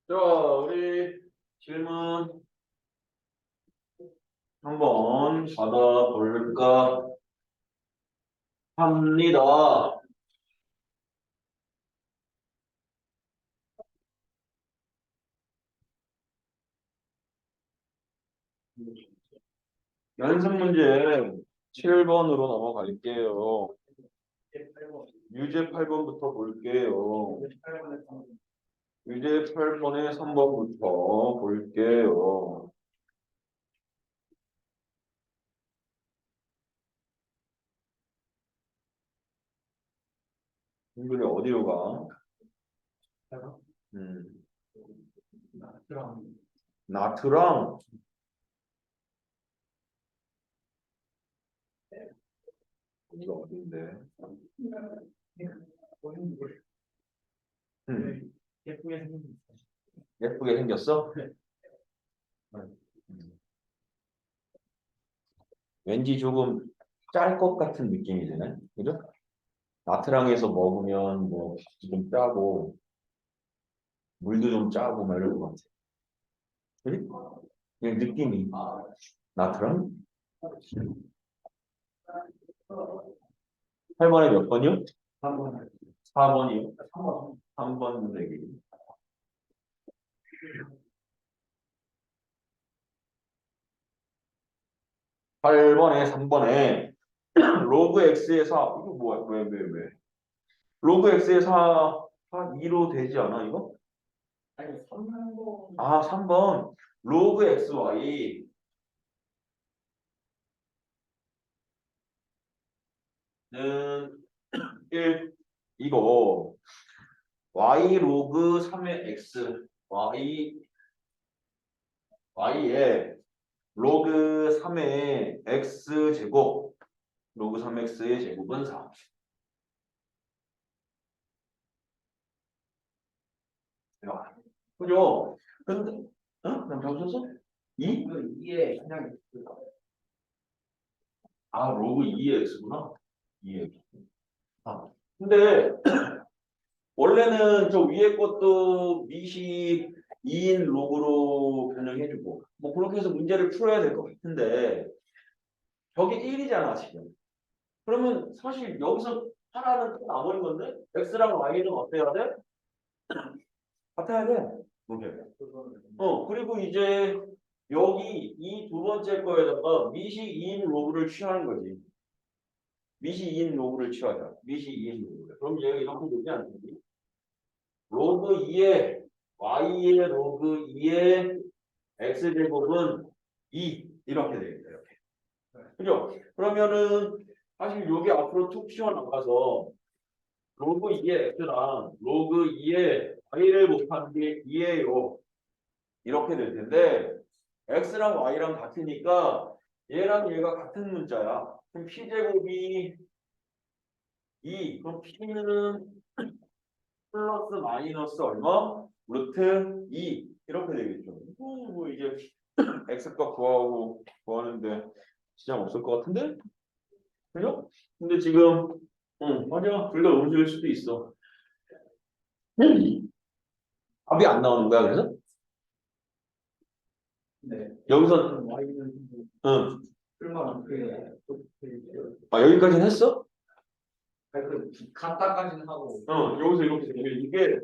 자, 우리 질문 한번 받아볼까 합니다. 연습 문제 7번으로 넘어갈게요. 유제 8번부터 볼게요. 유제 8번의 3번부터 볼게요. 친구들 어디로 가? 나트랑 이거 어딘데? 예쁘게 생겼어? 왠지 조금 짤 것 같은 느낌이 드네. 그죠? 나트랑에서 먹으면 뭐 밥도 좀 짜고 물도 좀 짜고 막 이럴 것 같아. 그지? 그냥 느낌이 나트랑 8번에 몇 번이요? 4번이요? 3번 내기. 8번에 3번에 로그 x의 4 이거 뭐야? 왜? 로그 x의 4 2로 되지 않아 이거? 아니 3번 아 3번 로그 xy 는 1 이거 y 로그 3의 x y에 로그 3의 x 제곱 로그 3x의 제곱은 4. 야, 그죠? 근데 그럼 적었어? 2? 이게 그냥 로그 2의 x구나. 2의 x. 근데 원래는 저 위에 것도 미시 2인 로그로 변형해주고 뭐 그렇게 해서 문제를 풀어야 될 것 같은데 저게 1이잖아 지금. 그러면 사실 여기서 하나는 또 나버린 건데 x랑 y는 어때야 돼? 같아야 돼. 오케이. 그리고 이제 여기 이 두 번째 거에다가 미시 2인 로그를 취하는 거지. 미시 2인 로그를 취하자. 미시 2인 로그를. 그럼 얘가 이렇게 되지 않겠니? 로그 2의 y의 로그 2의 x제곱은 2 이렇게 되겠다. 이렇게. 그죠? 그러면은 사실 여기 앞으로 툭 튀어나가서 로그 2의 x랑 로그 2의 y를 곱하는 게 2예요. 이렇게 될 텐데 x랑 y랑 같으니까 얘랑 얘가 같은 문자야. 그럼 p제곱이 2. 그럼 p는 플러스 마이너스 얼마? 루트 2. 이렇게 되겠죠. 뭐 이게 x값 구하는데 지장 없을 것 같은데? 그죠? 근데 지금 맞아. 둘 다 음수일 수도 있어. 답이 안 나오는 거야, 그래서? 네. 여기서 Y는 응. 얼마나 그래? 여기까지는 했어? 그 간단까지는 하고 여기서 이렇게 되면 이게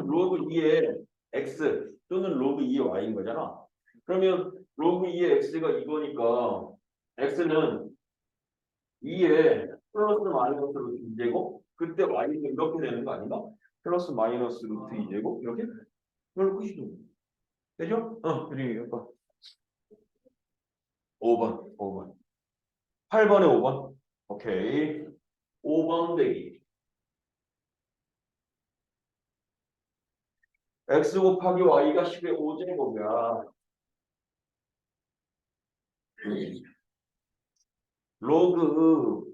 로그 2의 x 또는 로그 2의 y인 거잖아. 그러면 로그 2의 x가 이거니까 x는 2에 플러스 마이너스 루트 2제곱 그때 y는 이렇게 되는 거 아닌가? 플러스 마이너스 루트 2제곱 이렇게? 이걸로 끝이죠. 되죠? 그러니까 5번 8번에 5번 오케이 5번 대기 x 곱하기 y가 10의 5제곱이야. 로그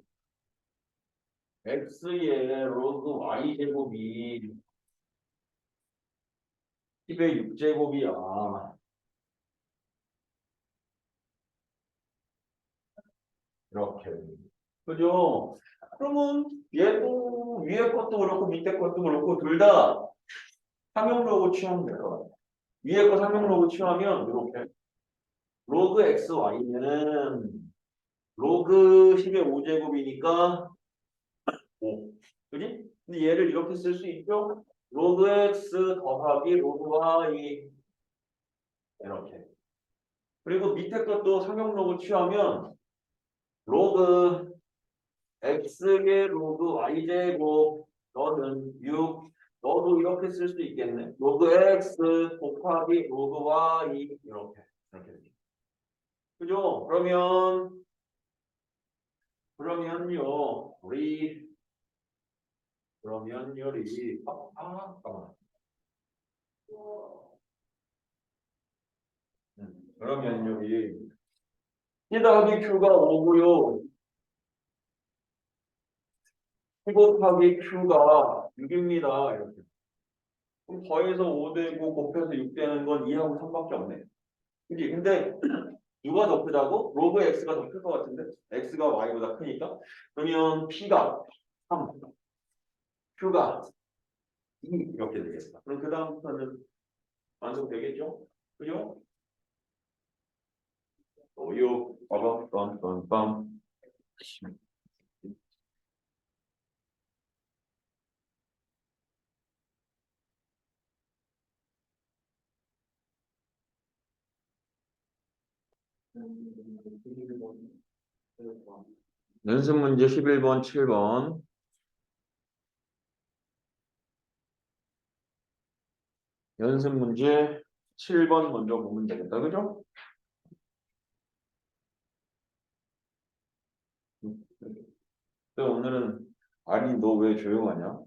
x의 로그 y 제곱이 10의 6제곱이야. 이렇게. 그죠? 그러면 얘도 위에 것도 그렇고 밑에 것도 그렇고 둘 다 상용로그 취하면 될 것 같아. 위에 거 상용로그 취하면 이렇게 로그 xy는 로그 10의 5제곱이니까 5. 그지? 근데 얘를 이렇게 쓸 수 있죠? 로그 x 더하기 로그 y 이렇게. 그리고 밑에 것도 상용로그 취하면 로그 x의 로그 y제곱 너는 6 너도 이렇게 쓸 수 있겠네. 로그 x 곱하기 로그 y 이렇게 되죠. 그죠? 그러면요 리 잠깐만. 그러면요 리 P 더하기 Q가 5고요. P 곱하기 Q가 6입니다. 이렇게. 그럼 더해서 5 되고 곱해서 6 되는 건 2하고 3밖에 없네. 그지? 근데 누가 더 크다고? 로그 x가 더 클 것 같은데? x가 y보다 크니까. 그러면 p가 3, q가 2 이렇게 되겠다. 그럼 그 다음부터는 완성되겠죠? 그죠? 6, 봐봐, 빰빰빰. 연습 문제 11번, 7번. 연습 문제 7번 먼저 보면 되겠다. 그죠? 오늘은 아니 너 왜 조용하냐?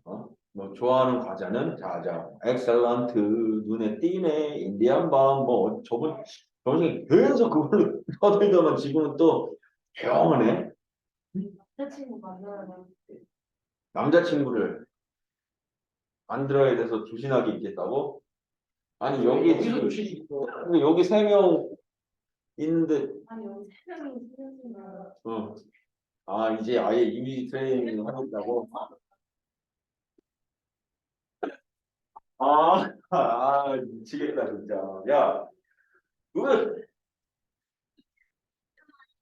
뭐 좋아하는 과자는 자자, 엑셀런트, 눈에 띄네, 인디안 밤, 뭐 저번에 계속 그걸로 떠들더만 지금은 또 조용하네. 여자친구 만나요. 남자친구를 만들어야 돼서 조신하게 있겠다고? 아니 여기 지금 여기 3명 있는데 아니 여기 세 명이 친해지면 이제 아예 이미지 트레이닝을 하고 있다고? 미치겠다 진짜. 야, 왜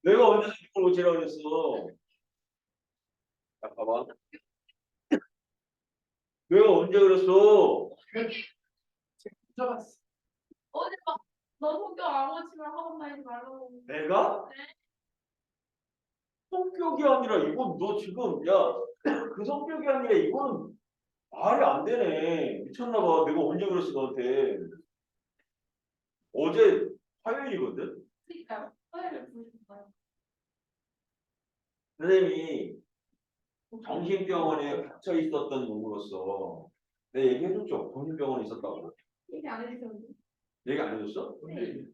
내가 언제 이걸 오지라고 그랬어? 잠깐만. 내가 언제 그랬어? 잡았어. 어제 막너 성격 아무렇지만 학원 다니지 말라고. 내가? 성격이 아니라 이건 너 지금 그 성격이 아니라 이거는 말이 안 되네. 미쳤나 봐. 내가 언제 그랬어 너한테? 어제 화요일이거든. 그러니까 화해를 부르셨어요. 선생님이 정신병원에 갇혀 있었던 놈으로서 내 얘기해줬죠. 정신병원에 있었다고. 얘기 안 해주셨는데. 얘기 안 해줬어? 네.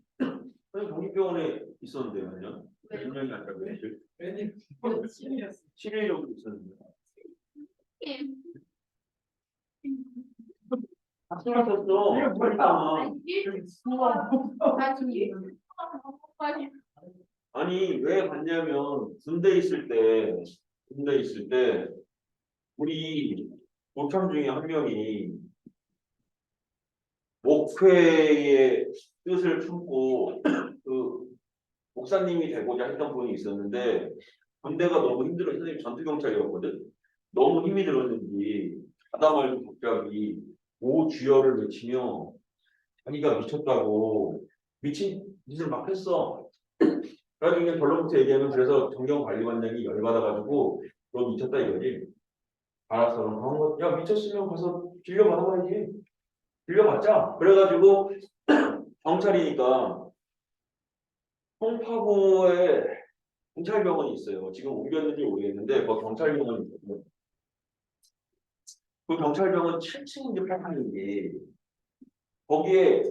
선생님 정신병원에 있었는데 몇 년? 왜요? 몇 년이 아니라 며칠? 왜냐면 7일 정도 있었는데. 박수하셨어. 이게 뭐야? 아니 일주일 아니 아니 왜 갔냐면 군대 있을 때 우리 도참 중에 한 명이 목회의 뜻을 품고 그 목사님이 되고자 했던 분이 있었는데 군대가 너무 힘들어. 선생님 전투경찰이었거든. 너무 힘이 들었는지 가다 말고 갑자기 오주여를 외치며 자기가 미쳤다고 미친 짓을 막 했어. 그래가지고 그냥 결론부터 얘기하면 그래서 정경관리관장이 열받아가지고 너 미쳤다 이거지. 알았어. 그런 거, 야 미쳤으면 가서 진료받아봐야지. 진료받자. 그래가지고 경찰이니까 송파구에 경찰병원이 있어요. 지금 옮겼는지 모르겠는데 그 경찰병원이 있거든요. 그 경찰병원 7층인지 8층인지 거기에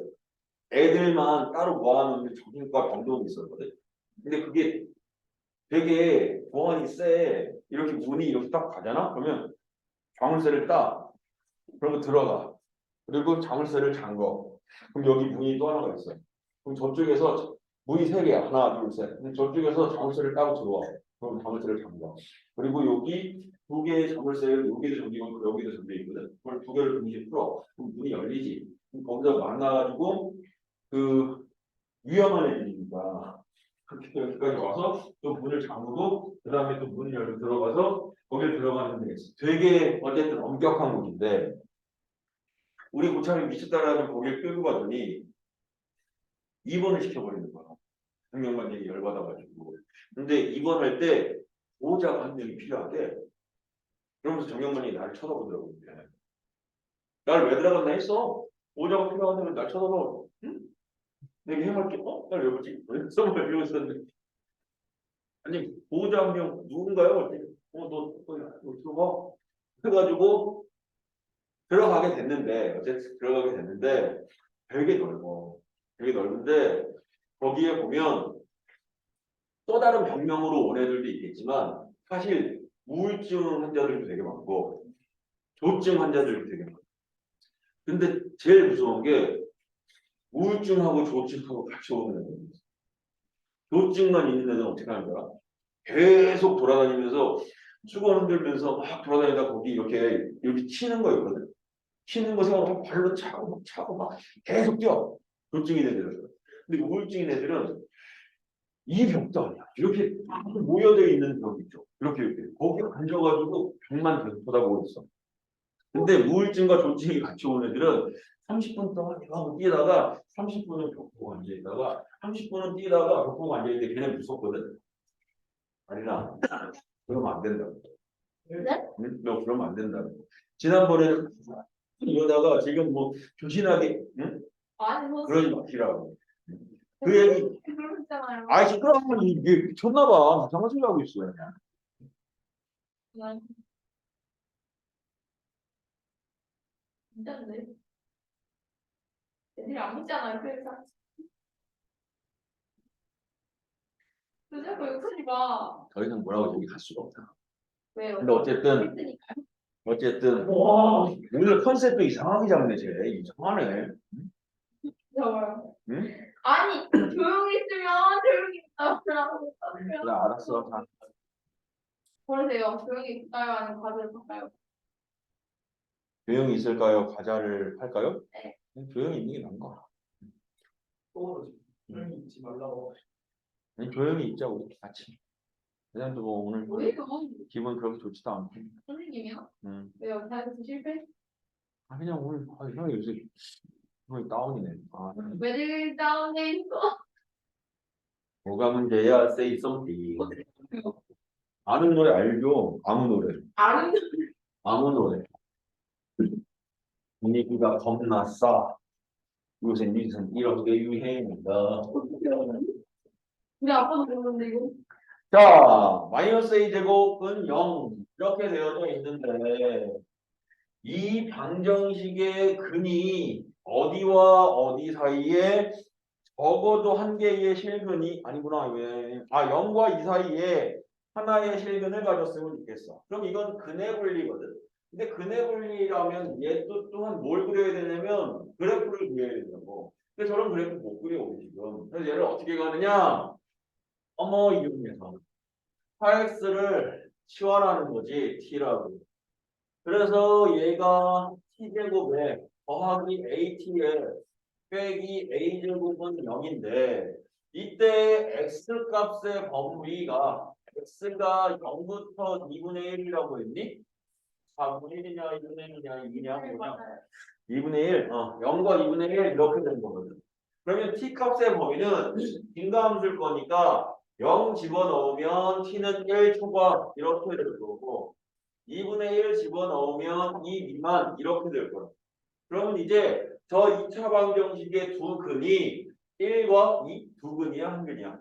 애들만 따로 모아놓는 정신과 병동이 있었거든. 근데 그게 되게 보안이 세. 이렇게 문이 이렇게 딱 가잖아? 그러면 자물쇠를 딱 그러고 들어가. 그리고 자물쇠를 잠궈. 그럼 여기 문이 또 하나가 있어. 그럼 저쪽에서 문이 세 개야. 하나, 둘, 셋. 근데 저쪽에서 자물쇠를 따고 들어와. 그럼 자물쇠를 잠가. 그리고 여기 두 개의 자물쇠를 여기도 잠기고 여기도 잠겨 있거든. 그걸 두 개를 동시에 풀어. 그럼 문이 열리지. 그럼 거기서 만나가지고 그 위험한 애들이니까 그렇게 여기까지 와서 또 문을 잠그고 그 다음에 또 문을 열고 들어가서 거기를 들어가는데 되게 어쨌든 엄격한 곳인데 우리 고참이 미쳤다라는 거기를 끌고 가더니 입원을 시켜버리는 거야. 정경관님이 열받아가지고. 근데 입원할 때 보호자가 한 명이 필요하대. 그러면서 정경관님이 나를 쳐다보더라고요. 나를 왜 들어갔나 했어. 보호자가 필요하다면 날 쳐다봐. 응? 내가 해맑게 날 왜 보지? 그래서 막 이러고 있었는데 아니 보호자 한 명 누군가요? 너 들어가. 그래가지고 들어가게 됐는데 어쨌든 들어가게 됐는데 되게 넓어. 되게 넓은데 거기에 보면 또 다른 병명으로 온 애들도 있겠지만 사실 우울증 환자들도 되게 많고 조증 환자들도 되게 많고 근데 제일 무서운 게 우울증하고 조증하고 같이 오는 애들 조증만 있는 애들은 어떻게 하는 거야? 계속 돌아다니면서 수건 흔들면서 막 돌아다니다 거기 이렇게 치는 거였거든. 치는 거 생각하면 발로 차고 막 계속 뛰어. 조증인 애들은. 근데 우울증인 애들은 이 벽도 아니야. 이렇게 딱 모여져 있는 벽 있죠. 이렇게. 거기 앉아가지고 벽만 계속 쳐다보고 있어. 근데 우울증과 조증이 같이 온 애들은 30분 동안 막 뛰다가 30분은 벽 보고 앉아있다가 30분은 뛰다가 벽 보고 앉아있는데 걔네 무섭거든. 아니나 그러면 안 된다고. 네? 응? 너 그러면 안 된다고. 지난번에 이러다가 지금 뭐 조신하게 응? 아니, 뭐, 그러지 마시라고. 그 얘기 그러셨잖아요. 아 시끄러우면 이게 미쳤나봐. 이상한 소리 하고 있어. 난 진짜인데. 애들이 안 믿잖아요, 그래서. 너 자꾸 욕하지 마. 더 이상 뭐라고 얘기 할 수가 없다. 왜요? 근데 어쨌든 와, 오늘 컨셉도 이상하게 잡네 쟤. 이상하네. 저요. 응? 아니, 조용히 있으면 조용히 있다고. 그래 알았어. 자, 버리세요. 조용히 있다요, 아니면 과제를 할까요? 조용히 있을까요? 과자를 할까요? 네. 조용히 있는 게 나은 거 같아. 또 조용히 있지 말라고. 아니, 조용히 있자 우리 같이. 그냥도 뭐 오늘 왜요? 기분 그렇게 좋지도 않고. 선생님이요? 응. 왜요? 다이어트 실패? 아 그냥 오늘 형이 요새 오늘 다운이네. 아 매일 다운돼 있어. 뭐가 문제야? Say something. 아는 노래 알죠? 아무 노래. 아는 아무 노래. 분위기가 겁나 싸. 요새 뮤직은 이런 게 유행이다. 우리 아빠도 모르는데 이거. 자, 마이너스 a 제곱은 0 이렇게 되어져 있는데 이 방정식의 근이 어디와 어디 사이에 적어도 한 개의 실근이 아니구나 왜? 0과 2 사이에 하나의 실근을 가졌으면 좋겠어. 그럼 이건 근의 분리거든. 근데 근의 분리라면 얘 또한 뭘 그려야 되냐면 그래프를 그려야 된다고. 근데 저런 그래프 못 그려 우리 지금. 그래서 얘를 어떻게 가느냐? 이용해서 4x를 치환하는 거지 t라고. 그래서 얘가 t제곱에 더하기 at에 빼기 a제곱은 0인데 이때 x 값의 범위가 x가 0부터 2분의 1이라고 했니? 4분의 1이냐 2분의 1이냐 2냐 뭐냐 2분의 1 0과 2분의 1 이렇게 된 거거든. 그러면 t 값의 범위는 빈감수일 거니까 0 집어넣으면 t는 1 초과 이렇게 될 거고 2분의 1 집어넣으면 2 미만 이렇게 될 거야. 그러면 이제 저 2차 방정식의 두 근이 1과 2 두 근이야 한 근이야?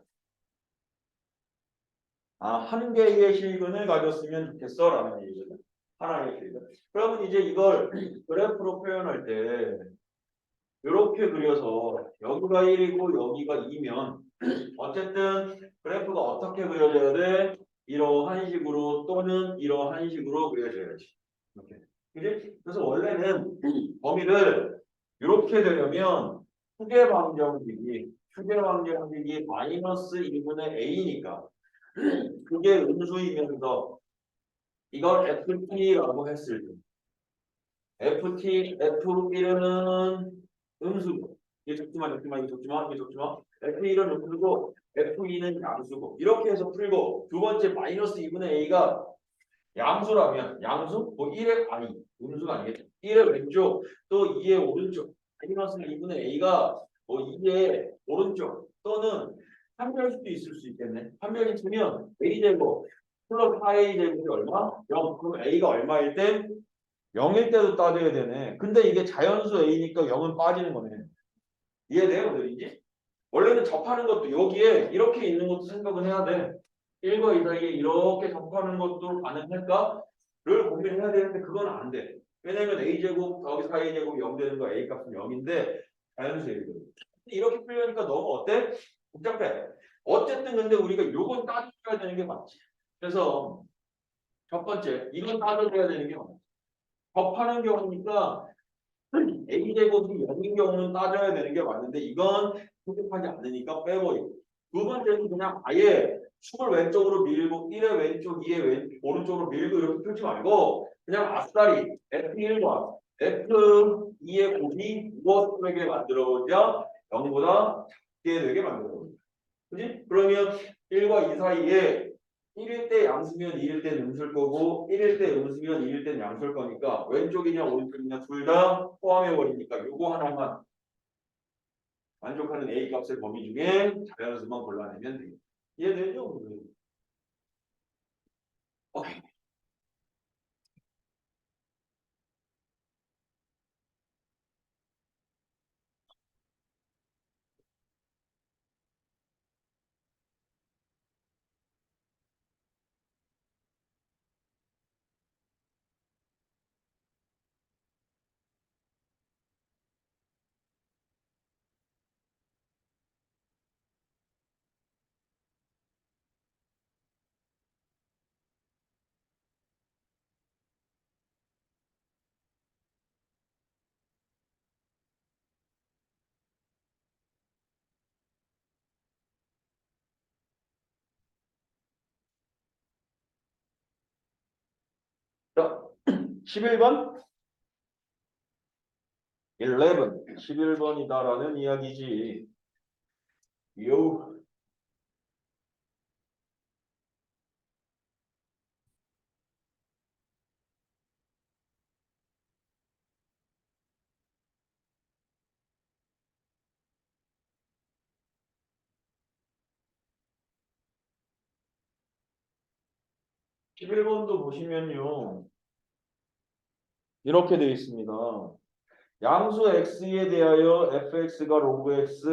한 개의 실근을 가졌으면 좋겠어 라는 얘기거든. 하나의 실근. 그러면 이제 이걸 그래프로 표현할 때 이렇게 그려서 여기가 1이고 여기가 2면 어쨌든 그래프가 어떻게 그려져야 돼? 이러한 식으로 또는 이러한 식으로 그려져야지. 이렇게. 그지? 그래서 원래는 범위를 이렇게 되려면 휴계 방정식이 마이너스 2분의 a니까 그게 음수이면서 이걸 FT라고 했을 때 F1은 음수고 이게 적지마 이게 적지마 F1은 음수고 F2는 양수고 이렇게 해서 풀고 두 번째 마이너스 2분의 A가 양수라면 양수? 뭐 1의 아니 음수가 아니겠죠. 1의 왼쪽 또 2의 오른쪽 마이너스 2분의 A가 뭐 2의 오른쪽 또는 판별일 수도 있을 수 있겠네. 판별이 쓰면 A제곱 플러스 4A제곱이 얼마? 0. 그럼 A가 얼마일 때? 0일 때도 따져야 되네. 근데 이게 자연수 A니까 0은 빠지는 거네. 이해돼요? 어디인지? 원래는 접하는 것도 여기에 이렇게 있는 것도 생각을 해야 돼. 1과 2 사이에 이렇게 접하는 것도 가능할까?를 고민해야 되는데 그건 안 돼. 왜냐면 a제곱 더하기 4a제곱이 0 되는 거 a 값은 0인데 자연수 a거든. 이렇게 풀려니까 너무 어때? 복잡해. 어쨌든 근데 우리가 요건 따져야 되는 게 맞지. 그래서 첫 번째 이건 따져야 되는 게 맞지. 접하는 경우니까 a제곱이 0인 경우는 따져야 되는 게 맞는데 이건 성립하지 않으니까 빼버리고 두 번째는 그냥 아예 축을 왼쪽으로 밀고 1의 왼쪽, 2의 오른쪽으로 밀고 이렇게 풀지 말고 그냥 아싸리 F1과 F2의 곱이 무엇을 만들어보자 0보다 작게 되게 만들어보자. 그지? 그러면 1과 2 사이에 1일 때 양수면 2일 때 음수일 거고 1일 때 음수면 2일 때 양수일 거니까 왼쪽이냐 오른쪽이냐 둘 다 포함해 버리니까 요거 하나만 만족하는 A 값의 범위 중에 자연수만 골라내면 돼요. 이해되죠? 오케이. 자, 11번 11번이다라는 이야기지. 요. 십일 번도 보시면요. 이렇게 되어 있습니다. 양수 x에 대하여 fx가 로그 x,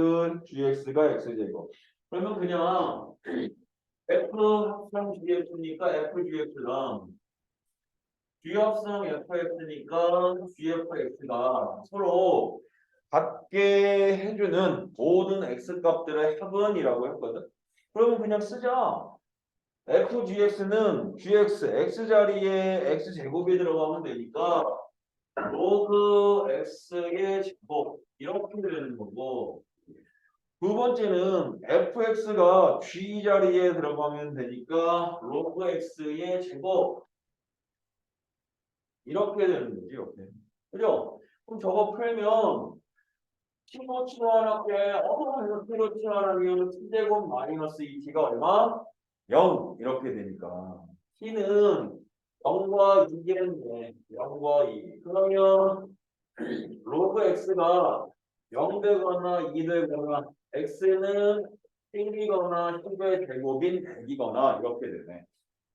gx가 x제곱. 그러면 그냥 f 합성 gx니까 fgx랑 g 합성 fx니까 gfx가 서로 같게 해주는 모든 x 값들의 합은이라고 했거든. 그러면 그냥 쓰자. fgx는 gx, x 자리에 x제곱이 들어가면 되니까 로그 x의 제곱 이렇게 되는 거고 두 번째는 fx가 g 자리에 들어가면 되니까 로그 x의 제곱 이렇게 되는 거지 이렇게. 그죠? 그럼 저거 풀면 t로 치환하게 해서 t로 치환하면 t제곱 마이너스 2t가 얼마? 0 이렇게 되니까 t는 0과 2겠네. 0과 2. 그러면 로그 x가 0 되거나 2 되거나 x는 1이거나 10의 제곱인 100이거나 이렇게 되네.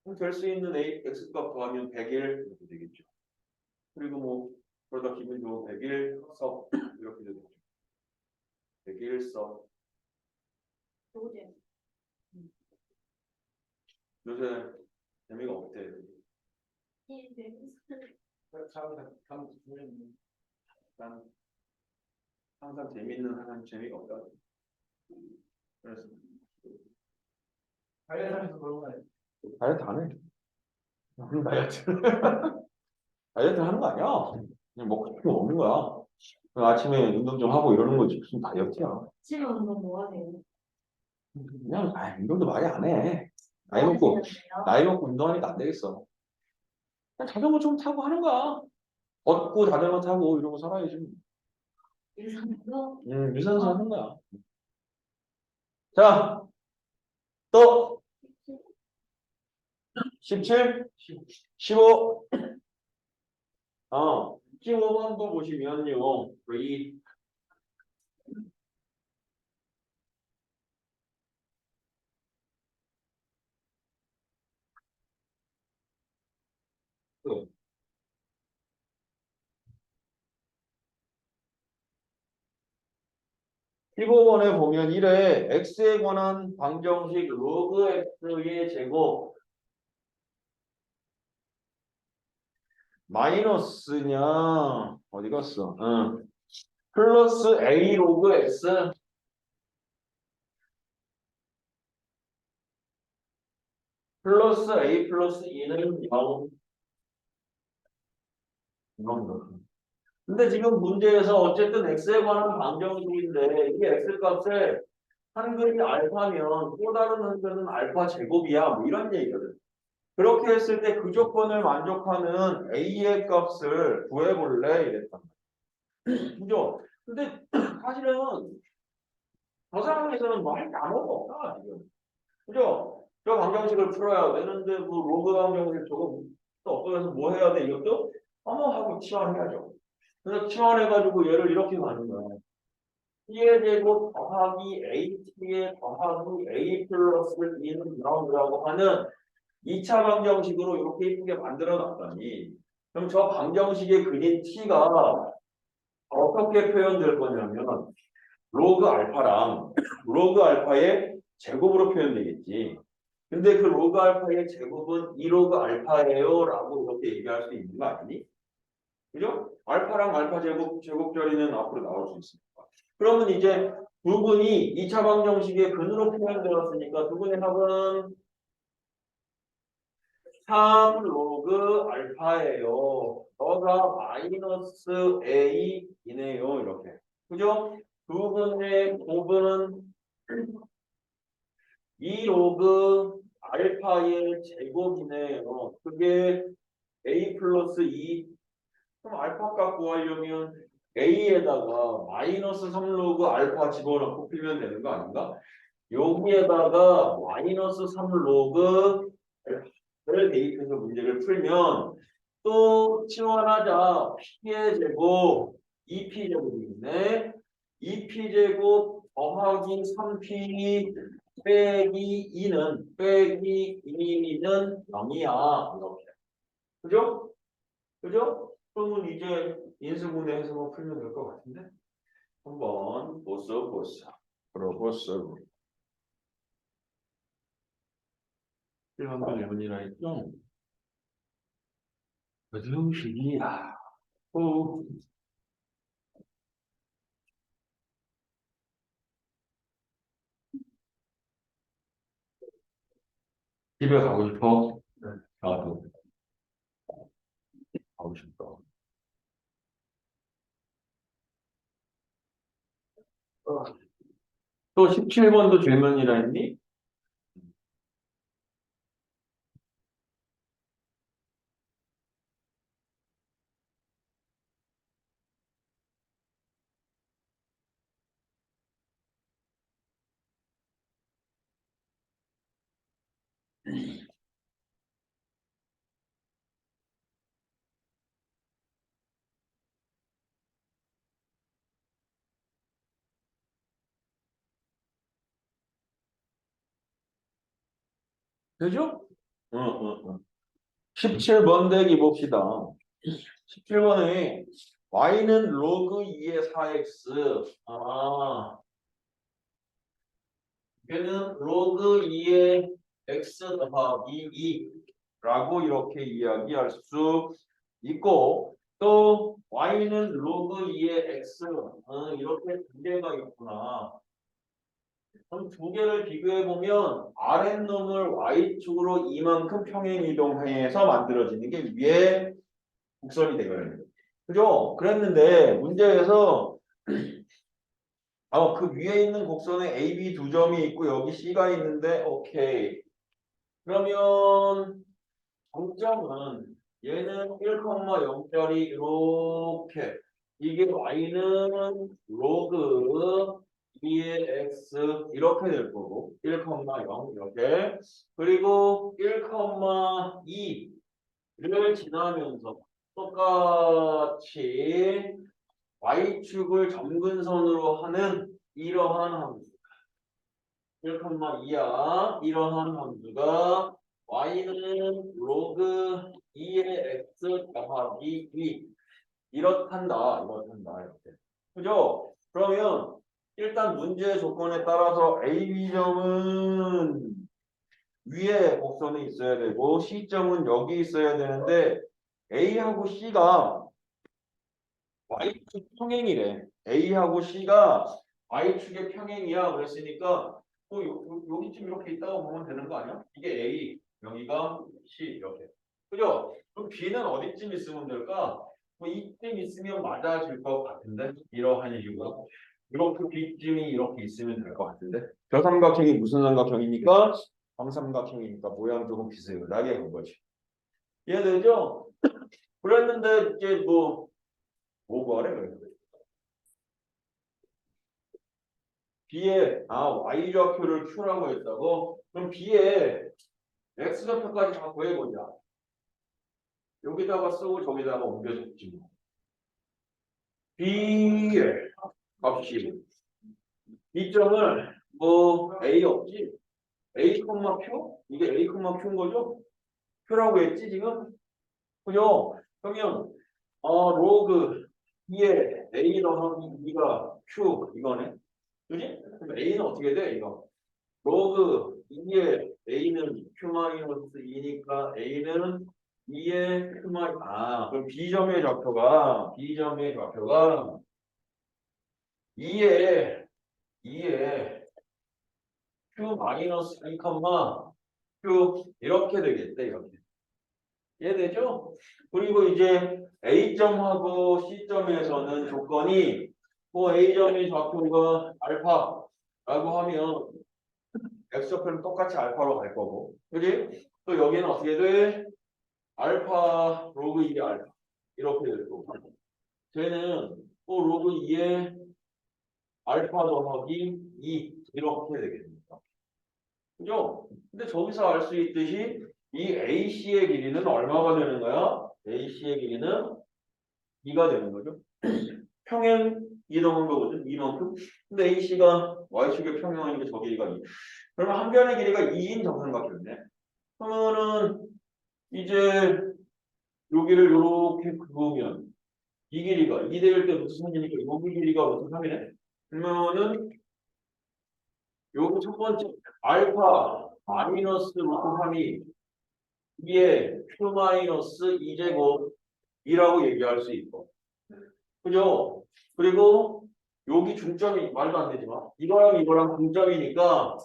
그럼 될 수 있는 a x값 더하면 100일 이렇게 되겠죠. 그리고 뭐 그러다 기분 좋은 100일 석 이렇게 되겠죠. 100일 석 요새 요새 재미가 없대. 이 재밌어. 난 항상 재밌는 하나는 재미가 없다. 그래서 다이어트하면서 그런 거 아니야? 다이어트 안 해. 무슨 다이어트? 다이어트 하는 거 아니야. 그냥 먹고 싶은 거 먹는 거야. 그냥 아침에 운동 좀 하고 이러는 거지. 무슨 다이어트야. 아침에 운동 뭐 하세요? 그냥 운동도 많이 안 해. 나이 먹고 운동하니까 안 되겠어. 그냥 자전거 좀 타고 하는 거야. 걷고 자전거 타고 이러고 살아야지. 유산소? 유산소 하는 거야. 자, 또 17, 15. 15번도 보시면요. 이 그, 15번에 보면 이래 x에 관한 방정식 로그 x의 제곱 마이너스냐 어디 갔어? 플러스 a 로그 x 플러스 a 플러스 2는 0. 근데 지금 문제에서 어쨌든 x에 관한 방정식인데 이 x 값에 한글이 알파면 또 다른 한글은 알파 제곱이야 뭐 이런 얘기거든. 그렇게 했을 때 그 조건을 만족하는 a의 값을 구해볼래 이랬단 말이야. 그죠? 근데 사실은 저 상황에서는 뭐 할 게 아무것도 없다 지금. 그죠? 저 방정식을 풀어야 되는데 뭐 로그 방정식 저거 또 없어져서 뭐 해야 돼 이것도 어머 하고 치환해야죠. 그래서 치환해가지고 얘를 이렇게 가는 거야. t의 제곱 더하기 at의 더하기 a 플러스 2는 0이라고 하는 2차 방정식으로 이렇게 이쁘게 만들어 놨더니 그럼 저 방정식에 그린 t가 어떻게 표현될 거냐면 로그 알파랑 로그 알파의 제곱으로 표현되겠지. 근데 그 로그 알파의 제곱은 2로그 알파예요 라고 이렇게 얘기할 수 있는 거 아니니? 그죠? 알파랑 알파 제곱, 제곱절이는 앞으로 나올 수 있습니다. 그러면 이제 두 분이 2차 방정식의 근으로 표현되었으니까 두 분의 합은 3 로그 알파예요. 너가 마이너스 a이네요. 이렇게. 그죠? 두 분의 곱은 2 로그 알파의 제곱이네요. 그게 a 플러스 2. 그럼 알파 값 구하려면 a에다가 마이너스 3 로그 알파 집어넣고 풀면 되는 거 아닌가? 여기에다가 마이너스 3 로그 를 대입해서 문제를 풀면 또 치환하자. p의 제곱 2p 제곱이 있네. 2p 제곱 더하기 3p 빼기 2는 0이야. 이렇게. 그죠? 그죠? 그러면 이제 인수분해해서 풀면 될 것 같은데? 한번 보써. 풀어보써. 1번도 1번이라 했죠? 그두시야. 오. 집에 가고 싶어? 네. 나도 가고 싶다. 또 17번도 질문이라 했니? 되죠? 응, 응, 응. 17번 대기 봅시다. 17번에 y는 로그 2의 4x. 얘는 로그 2의 x 더하기 2라고 이렇게 이야기할 수 있고 또 y는 로그 2의 x 이렇게 두 개가 있구나. 그럼 두 개를 비교해 보면 아랫놈을 y축으로 이만큼 평행 이동해서 만들어지는 게 위에 곡선이 되거든요. 그죠? 그랬는데 문제에서 그 위에 있는 곡선에 A, B 두 점이 있고 여기 C가 있는데 오케이. 그러면 정점은 얘는 1,0짜리 이렇게 이게 y는 로그 2의 x 이렇게 될 거고 1,0 이렇게 그리고 1,2를 지나면서 똑같이 y축을 점근선으로 하는 이러한 함수 1,2야 이러한 함수가 y는 로그 2의 x 더하기 2 이렇단다 이렇게 그죠? 그러면 일단 문제의 조건에 따라서 A, B점은 위에 곡선에 있어야 되고 C점은 여기 있어야 되는데 A하고 C가 Y축 평행이래. A하고 C가 Y축의 평행이야. 그랬으니까 여기쯤 이렇게 있다고 보면 되는 거 아니야? 이게 A, 여기가 C 이렇게. 그죠? 그럼 B는 어디쯤 있으면 될까? 뭐 이쯤 있으면 맞아질 것 같은데 이러한 이유가 이렇게 B쯤이 이렇게 있으면 될 것 같은데 저 삼각형이 무슨 삼각형이니까 정삼각형이니까 모양 조금 비슷하게 본 거지. 이해되죠? 그랬는데 이제 뭐 구하래 그랬는데 B에 Y 좌표를 Q라고 했다고? 그럼 B에 X 좌표까지 다 구해보자. 여기다가 쓰고 저기다가 옮겨줬지 뭐. B의 값이 이점을 뭐 A 없지? A, Q? 이게 A, Q인 거죠? Q라고 했지 지금? 그죠? 그러면 로그 2에 A 더하기 2가 Q 이거네. 그지? 그럼 A는 어떻게 돼 이거? 로그 2에 A는 Q-2니까 A는 2의 Q-, 그럼 B점의 좌표가 2에 Q-2, Q 이렇게 되겠대 이렇게. 이해되죠? 그리고 이제 A점하고 C점에서는 조건이 뭐 A점의 좌표가 알파라고 하면 X좌표는 똑같이 알파로 갈 거고 그지? 또 여기는 어떻게 돼? 알파 로그 2의 알파 이렇게 될 거고 쟤는 또 로그 2의 알파 더하기 2 이렇게 되겠습니다. 그죠? 근데 저기서 알 수 있듯이 이 AC의 길이는 얼마가 되는 거야? AC의 길이는 2가 되는 거죠. 평행 이동한 거거든. 이만큼. 근데 AC가 Y축의 평행이니까 저 길이가 2. 그러면 한 변의 길이가 2인 정삼각형이네. 그러면은 이제 여기를 이렇게 그으면 이 길이가 2 될 때 루트 3이니까 여기 길이가 루트 3이네. 그러면은 여기 첫 번째 알파 마이너스 루트 3이 2의 Q 마이너스 2제곱이라고 얘기할 수 있고 그죠? 그리고 여기 중점이 말도 안 되지만 이거랑 중점이니까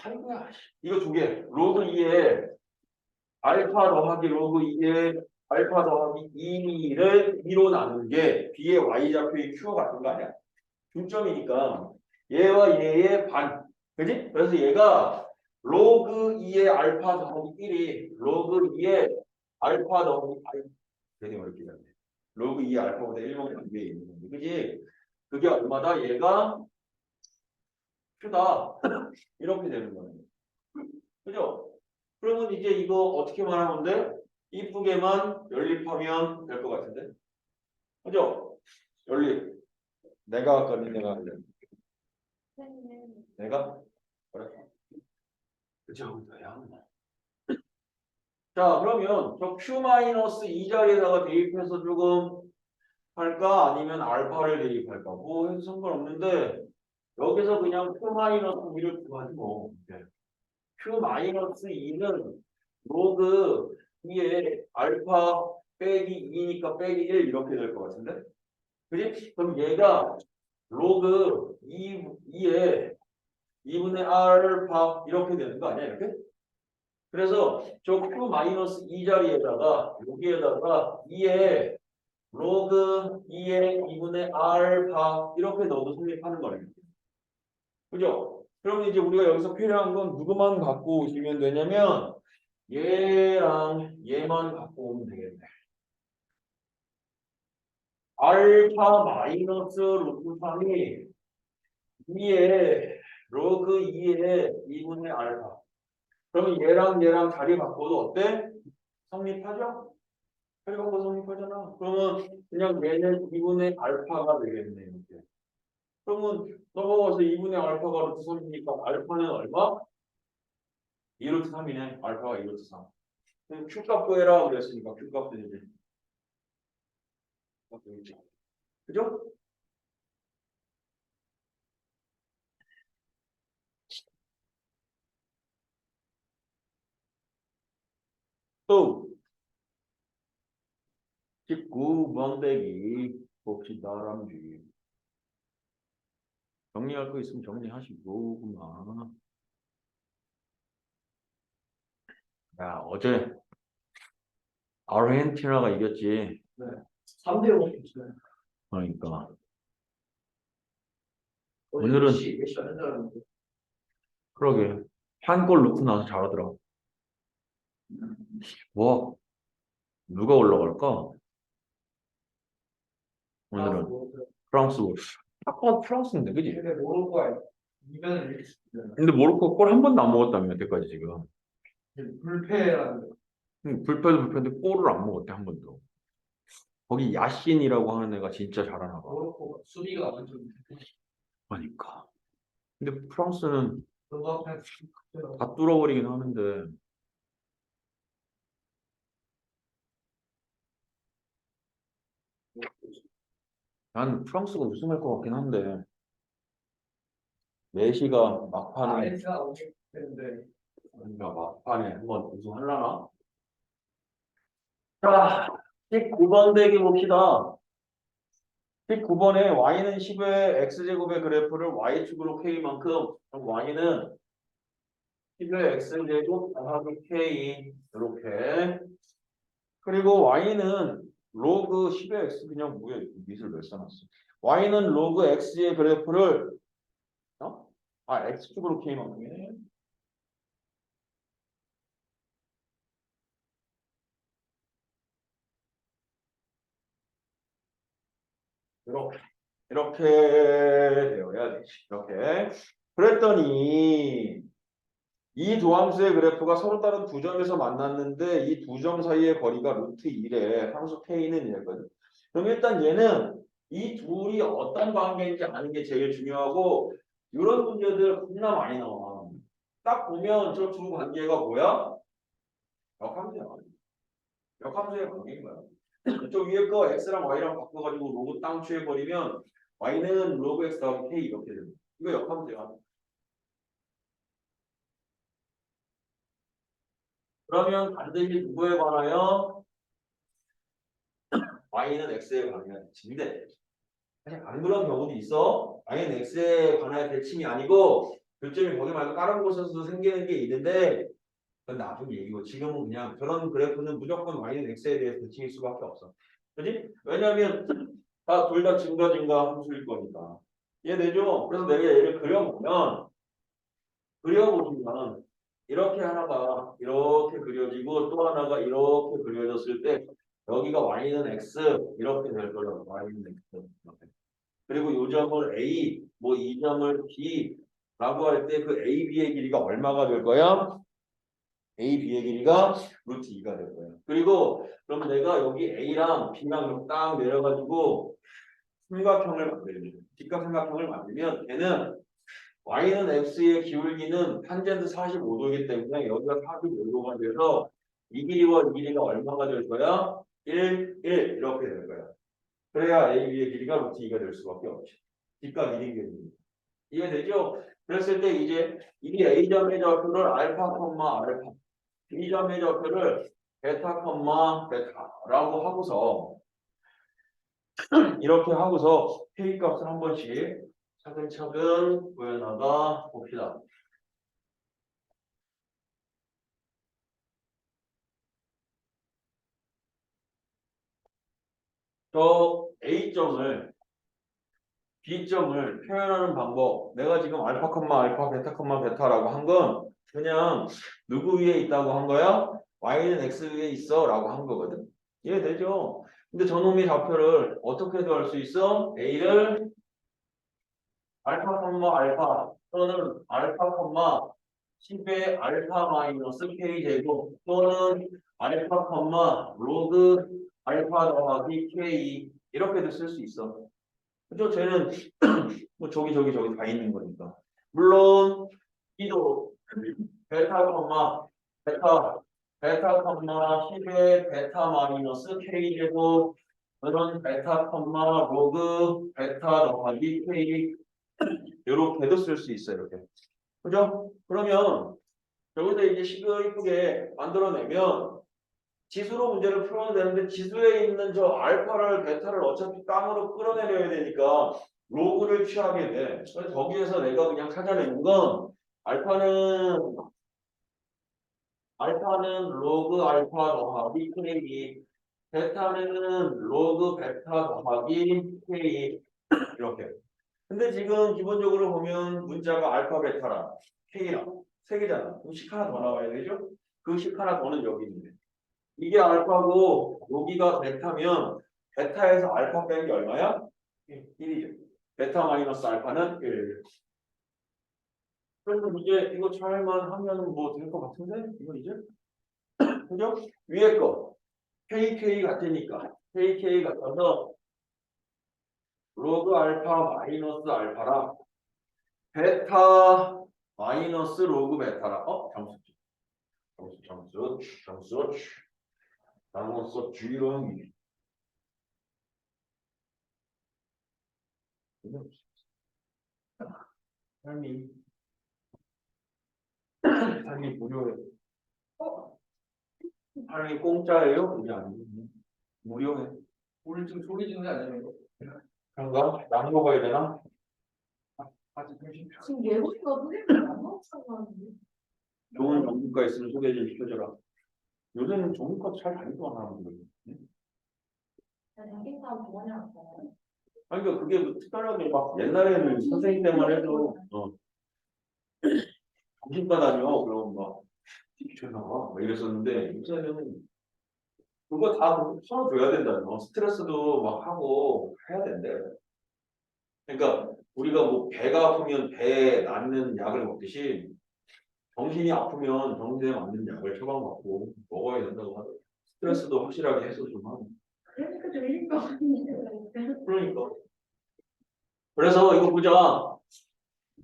아이고야 이거 두 개 로그 2에 알파 더하기 로그 2에 알파 더하기 2를 2로 나눈 게 B의 Y좌표의 Q 같은 거 아니야? 중점이니까 얘와 얘의 반 그지? 그래서 얘가 로그 2의 알파 더하기 1이 로그 2의 알파 더하기 괜히 어렵게 되네. 로그 2의 알파보다 1만큼 위에 있는 건데 그지? 그게 얼마다? 얘가 Q다 이렇게 되는 거예요. 그죠? 그러면 이제 이거 어떻게 말하면 돼? 이쁘게만 연립하면 될 것 같은데? 그죠? 연립. 내가 할거니 내가 할래. 내가? 그래. 그 정도야. 자, 그러면 저 Q-2 자리에다가 대입해서 조금 할까? 아니면 알파를 대입할까? 뭐 해도 상관없는데 여기서 그냥 Q-2를 구하지 뭐. Q-2는 로그 2에 알파 빼기 2니까 빼기 1 이렇게 될 것 같은데? 그지? 그럼 얘가 로그 2에 2분의 알파 이렇게 되는 거 아니야? 이렇게? 그래서 저 Q-2 자리에다가 여기에다가 2에 로그 2에 2분의 알파 이렇게 넣어도 성립하는 거예요. 그죠? 그러면 이제 우리가 여기서 필요한 건 누구만 갖고 오시면 되냐면 얘랑 얘만 갖고 오면 되겠네. 알파 마이너스 루트 3이 2에 로그 2에 2분의 알파. 그러면 얘랑 자리 바꿔도 어때? 성립하죠? 해갖고 성립하잖아. 그러면 그냥 얘는 2분의 알파가 되겠네. 이렇게. 그러면 넘어가서 2분의 알파가 루트 3이니까 알파는 얼마? 2 루트 3이네. 알파가 2 루트 3. 그럼 Q값 구해라 그랬으니까 Q값 되지. 그죠? 또 19번 대기 봅시다. 람쥐. 정리할 거 있으면 정리하시고 그만. 야 어제 아르헨티나가 이겼지. 네. 3대 5였어요. 그러니까 오늘은 메시 안 잘하는데. 그러게 한 골 넣고 나서 잘하더라. 뭐 누가 올라갈까? 오늘은 프랑스 볼. 아까 프랑스인데 그지? 근데 모로코가 이변을 일으켰어요. 근데 모로코 골 한 번도 안 먹었다며 여태까지 지금. 불패라는 불패도 불패인데 골을 안 먹었대 한 번도. 거기 야신이라고 하는 애가 진짜 잘하나 봐. 모로코가 수비가 완전 그러니까. 근데 프랑스는 그거 앞에 다 뚫어버리긴 하는데 난 프랑스가 우승할 것 같긴 한데 메시가 막판에 아이스가 오게 되는데 뭔가 막판에 한번 우승하려나? 자, 19번 대기 봅시다. 19번에 y는 10의 x제곱의 그래프를 y축으로 k만큼 그럼 y는 10의 x제곱 더하기 k 이렇게 그리고 y는 로그 10의 x 그냥 뭐야 밑을 몇 써놨어 y는 로그 x의 그래프를 x축으로 k만큼이네 이렇게 이렇게 되어야 되지 이렇게 그랬더니 이 두 함수의 그래프가 서로 다른 두 점에서 만났는데 이 두 점 사이의 거리가 루트 1에 함수 k는 얘거든. 그럼 일단 얘는 이 둘이 어떤 관계인지 아는 게 제일 중요하고 이런 문제들 겁나 많이 나와. 딱 보면 저 두 관계가 뭐야? 역함수야. 역함수의 관계인 거야. 저 위에 거 x랑 y랑 바꿔가지고 로그 땅 취해버리면 y는 로그 x 더하기 k 이렇게 되는 거야. 이거 역함수야. 그러면 반드시 누구에 관하여? y는 x에 관하여 대칭인데 사실 안 그런 경우도 있어. y는 x에 관하여 대칭이 아니고 교점이 거기 말고 다른 곳에서도 생기는 게 있는데 그건 나중 얘기고 지금은 그냥 저런 그래프는 무조건 y는 x에 대해서 대칭일 수밖에 없어. 그지? 왜냐하면 둘 다 증가 함수일 거니까. 이해되죠? 그래서 내가 얘를 그려보시면 이렇게 하나가 이렇게 그려지고 또 하나가 이렇게 그려졌을 때 여기가 y는 x 이렇게 될 거라고 y는 x 이렇게. 그리고 이 점을 a 뭐 이 점을 b라고 할 때 그 a, b의 길이가 얼마가 될 거야? a, b의 길이가 루트 2가 될 거야. 그리고 그럼 내가 여기 a랑 b랑 딱 내려가지고 삼각형을 만들면 직각삼각형을 만들면 걔는 y는 x의 기울기는 탄젠트 45도이기 때문에 여기가 45도가 돼서 이 길이와 이 길이가 얼마가 될 거야? 1, 1 이렇게 될 거야. 그래야 AB의 길이가 루트 2가 될 수밖에 없지. 뒷각 1인 경우. 이해되죠? 그랬을 때 이제 이 A점의 좌표를 알파, 알파, B점의 좌표를 베타, 베타라고 하고서 이렇게 하고서 K 값을 한 번씩 차근차근 구해나가 봅시다. 저 A점을 B점을 표현하는 방법. 내가 지금 알파, 알파, 베타, 베타라고 한 건 그냥 누구 위에 있다고 한 거야? Y는 X 위에 있어 라고 한 거거든. 이해되죠? 근데 저놈의 좌표를 어떻게도 할 수 있어? A를 알파, 알파 또는 알파, 10의 알파 마이너스 K 제곱 또는 알파, 로그 알파 더하기 K 이렇게도 쓸 수 있어. 그죠? 쟤는 뭐 저기 다 있는 거니까. 물론 이도 베타, 베타, 10의 베타 마이너스 K 제곱 또는 베타, 로그 베타 더하기 K 이렇게도 쓸 수 있어요. 이렇게. 그죠? 그러면 여기서 이제 식을 이쁘게 만들어내면 지수로 문제를 풀어야 되는데 지수에 있는 저 알파를 베타를 어차피 깡으로 끌어내려야 되니까 로그를 취하게 돼. 그래서 거기에서 내가 그냥 찾아내는 건 알파는 로그 알파 더하기 K, 베타는 로그 베타 더하기 K 이렇게. 근데 지금 기본적으로 보면 문자가 알파 베타랑 K랑 세 개잖아. 그럼 식 하나 더 나와야 되죠? 그 식 하나 더는 여기 있는데. 이게 알파고 여기가 베타면 베타에서 알파 뺀 게 얼마야? 1이죠. 베타 마이너스 알파는 1. 그래서 이제 이거 잘만 하면 뭐 될 것 같은데? 이거 이제? 그죠? 위에 거 KK 같으니까 KK 같아서 로그 알파 마이너스 알파랑 베타 마이너스 로그 베타라. 잠수 주의롱. 삶이 무료해. 삶이 공짜예요? 그게 아니고 무료해. 우울증 소리 지는 게 아니에요 이거. 그런가? 약 먹어야 되나? 아직 정신병. 지금 예고이가 선생님이 안 나오셨는데. 좋은 전문가 있으면 소개 좀 시켜줘라. 요새는 전문가 잘 다니더만 사람들. 자기 사람 동안이 왔어요. 아니 그러니까 그게 뭐 특별하게 막 옛날에는 선생님 때만 해도 정신과 다녀 그럼 막 미쳤나 봐 이랬었는데 요새는 그거 다 풀어줘야 된다요. 스트레스도 막 하고 해야 된대. 그러니까 우리가 뭐 배가 아프면 배에 낫는 약을 먹듯이 정신이 아프면 정신에 맞는 약을 처방받고 먹어야 된다고 하더라고요. 스트레스도 확실하게 해소 좀 하고. 그러니까 좀 일병 아닌데. 그러니까. 그래서 이거 보자.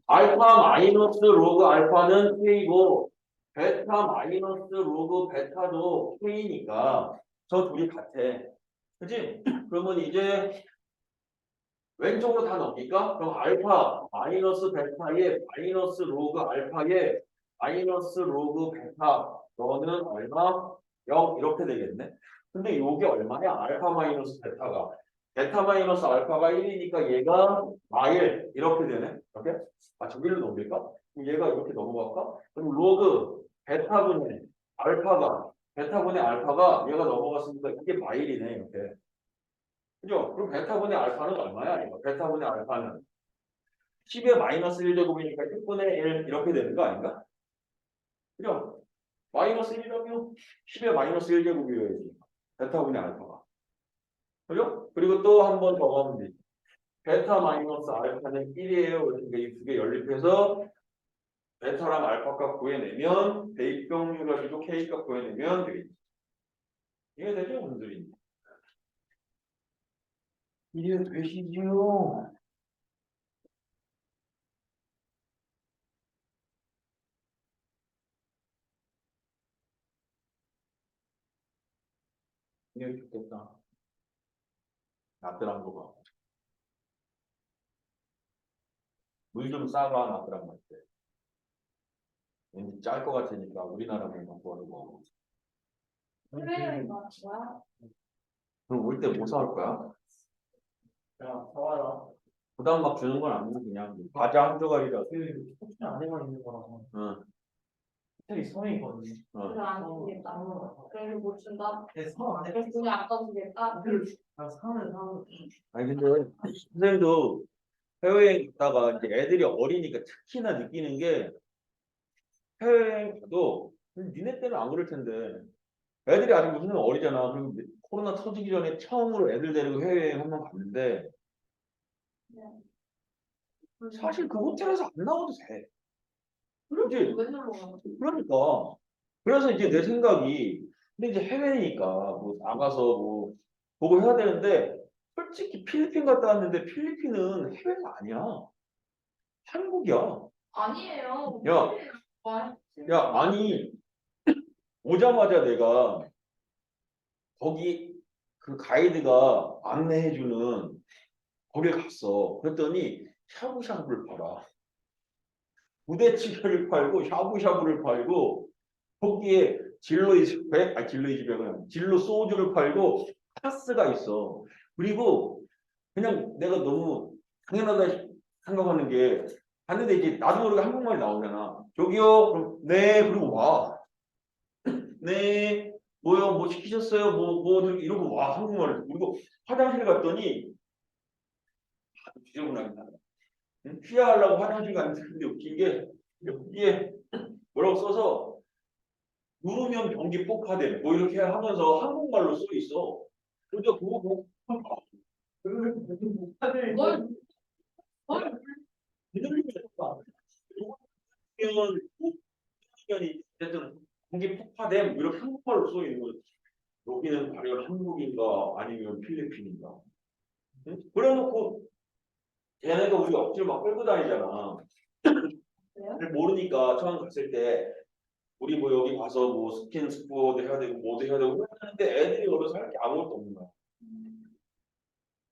알파 마이너스 로그 알파는 K고 베타 마이너스 로그 베타도 K니까 저 둘이 같아. 그치? 그러면 이제 왼쪽으로 다 넘길까? 그럼 알파 마이너스 베타에 마이너스 로그 알파에 마이너스 로그 베타 너는 얼마? 0 이렇게 되겠네. 근데 요게 얼마냐? 알파 마이너스 베타가 베타 마이너스 알파가 1이니까 얘가 마일 이렇게 되네. 이렇게? 아 저기를 넘길까? 그럼 얘가 이렇게 넘어갈까? 그럼 로그 베타분의 알파가 베타분의 알파가 얘가 넘어갔으니까 이게 마일이네 이렇게. 그죠? 그럼 베타분의 알파는 얼마야? 이거 베타분의 알파는 10의 마이너스 1제곱이니까 10분의 1 이렇게 되는 거 아닌가? 그죠? 마이너스 1이라면 10의 마이너스 1제곱이어야지. 베타분의 알파가. 그죠? 그리고 또 한 번 더 가면 되지. 베타 마이너스 알파는 1이에요. 그러니까 이 두 개 연립해서 베타랑 알파 값 구해내면 대입병률 가지고 K 값 구해내면 되겠지. 이해되죠? 분들이. 이해되시죠? 이해 좋겠다. 나트랑 거 봐. 물 좀 싸가 나트랑 맛대. 왠지 짤 것 같으니까 우리나라만 갖고 와는 거. 그래 맞아. 그럼 올 때 뭐 사올 거야? 야 사와라. 부담 막 주는 건 아니고 그냥 과자 한 조각이라. 그 호텔 안에만 있는 거라서. 응. 호텔이 섬에 있거든요. 그래 안 주겠다. 그래서 못 준다. 네, 섬 안에. 그래서 돈이 아까워 주겠다. 다 사는 사람. 아니 근데 선생님도 해외여행 갔다가 이제 애들이 어리니까 특히나 느끼는 게 해외여행 가도 니네 때는 안 그럴 텐데 애들이 아직 무슨 어리잖아. 그리고 코로나 터지기 전에 처음으로 애들 데리고 해외여행 한 번 갔는데 사실 그 호텔에서 안 나와도 돼. 그렇게 그치? 왜 놀러 가? 그러니까 그래서 이제 내 생각이 근데 이제 해외니까 뭐 나가서 뭐 보고 해야 되는데 솔직히 필리핀 갔다 왔는데 필리핀은 해외가 아니야. 한국이야. 아니에요. 야, 와, 야, 아니 오자마자 내가 거기 그 가이드가 안내해주는 거길 갔어. 그랬더니 샤브샤브를 팔아. 부대찌개를 팔고 샤브샤브를 팔고 거기에 진로이 집에 진로 소주를 팔고 카스가 있어. 그리고 그냥 내가 너무 당연하다 생각하는 게 갔는데 이제 나도 모르게 한국말이 나오잖아. 저기요, 그럼 네, 그리고 와. 네, 뭐요, 뭐 시키셨어요, 뭐 이러고 와 한국말을. 그리고 화장실 갔더니 지저분하게 나가. 응? 취하려고 화장실 갔는데 근데 웃긴 게 여기에 뭐라고 써서 누르면 경기 폭파됨 뭐 이렇게 하면서 한국말로 써 있어. 그래서 그거 보고 뭘, 뭘, 이건 이 어쨌든 경기 폭파됨 이렇게 한국말로 써 있는 거지. 여기는 과연 한국인가 아니면 필리핀인가? 응? 그래놓고 얘네가 우리 억지로 막 끌고 다니잖아. 그래요? 모르니까 처음 갔을 때 우리 뭐 여기 가서 뭐 스킨 스포도 해야 되고 뭐도 해야 되고 하는데 애들이 어려서 할 게 아무것도 없는 거야.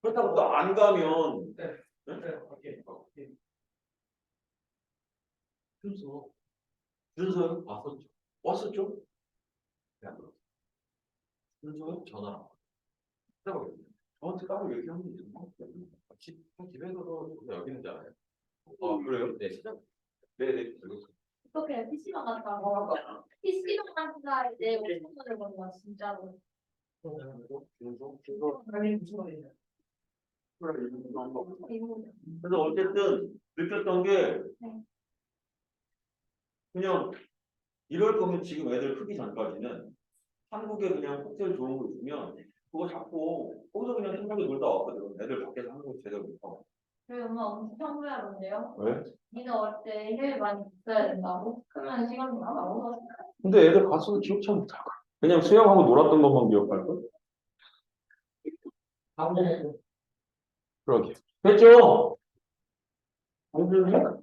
그렇다고 또 안 가면 네. 응? 네, 오케이. 준서 준서요? 왔었죠? 준서요? 전화 저한테 따로 얘기하면 되는 거 집에서도 여기는 줄 알아요. 그래요? 네 시작. 네네. 어떻게 PC방 갔다가 PC방 갔다 이제 5천 원을 버는 거야 진짜로. 준서 아니 무슨 말이냐? 그래 이거 그래서 어쨌든 느꼈던 게 네. 그냥 이럴 거면 지금 애들 크기 전까지는 한국에 그냥 호텔 좋은 거 있으면 그거 잡고 거기서 그냥 생각에 놀다 왔거든. 애들 밖에서 한국 제대로 못하고. 저희 엄마 엄청 후회하던데요. 왜? 니는 어릴 때 해외 많이 있어야 된다고? 그러면 시간이 다 나오잖아. 근데 애들 갔어도 기억 잘 못하고. 그냥 수영하고 놀았던 것만 기억할걸? 한국 그러게. 됐죠? 제가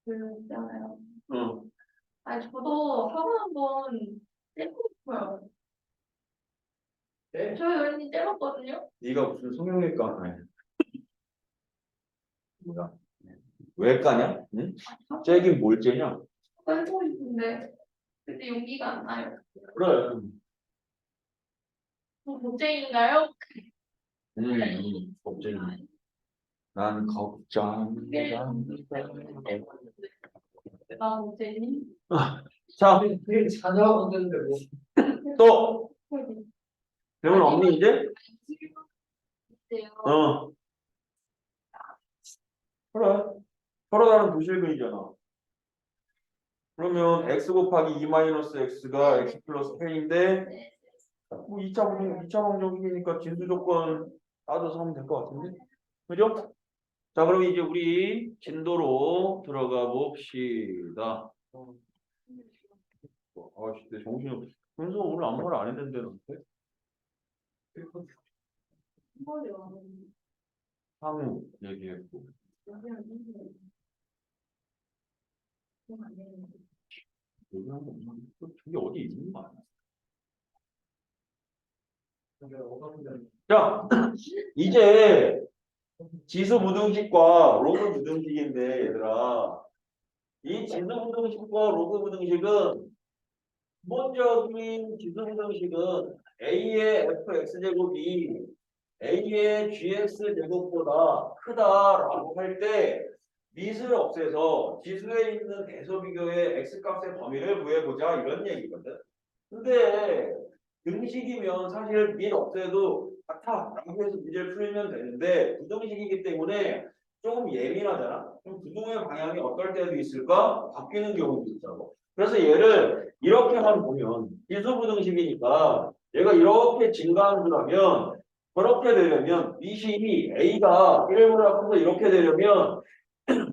그 있잖아요. 응. 아니 저도 학원 한번 떼고 싶어요. 때 저희 어린이 떼봤거든요. 네가 무슨 성형외과 아니 뭐야? 왜 까냐? 응? 째긴 뭘 째냐? 떼고 싶은데 근데 용기가 안 나요. 그래. 문제인가요? 걱정. 난 걱정이다. 나 문제니? 자, 되게 자녀분들인데 뭐 또 배운 없니 이제? 있대요. 그래. 서로 다른 부실근이잖아. 그러면 x 곱하기 2 마이너스 x가 x 플러스 k인데 네. 뭐 2차 방정식이니까 진수 조건 따져서 하면 될 것 같은데? 그죠? 자, 그럼 이제 우리 진도로 들어가 봅시다. 아씨, 내 정신이 없어. 준서 오늘 아무 말 안 했는데 너한테? 뭐요? 상우 얘기했고. 얘기한 거 없는데? 저게 어디 있는 거 아니야? 자, 이제 지수 무등식과 로그 무등식인데 얘들아 이 지수 무등식과 로그 무등식은 기본적인 지수 무등식은 a의 fx제곱이 a의 gx제곱보다 크다라고 할 때 밑을 없애서 지수에 있는 대소비교의 x값의 범위를 구해보자 이런 얘기거든. 근데 등식이면 사실 밑 없애도 같아라고 해서 문제를 풀면 되는데 부등식이기 때문에 조금 예민하잖아. 그럼 부등호의 방향이 어떨 때도 있을까? 바뀌는 경우도 있다고. 그래서 얘를 이렇게만 보면 일소부등식이니까 얘가 이렇게 증가함수라면 그렇게 되려면 미식이 A가 1보다 커서 이렇게 되려면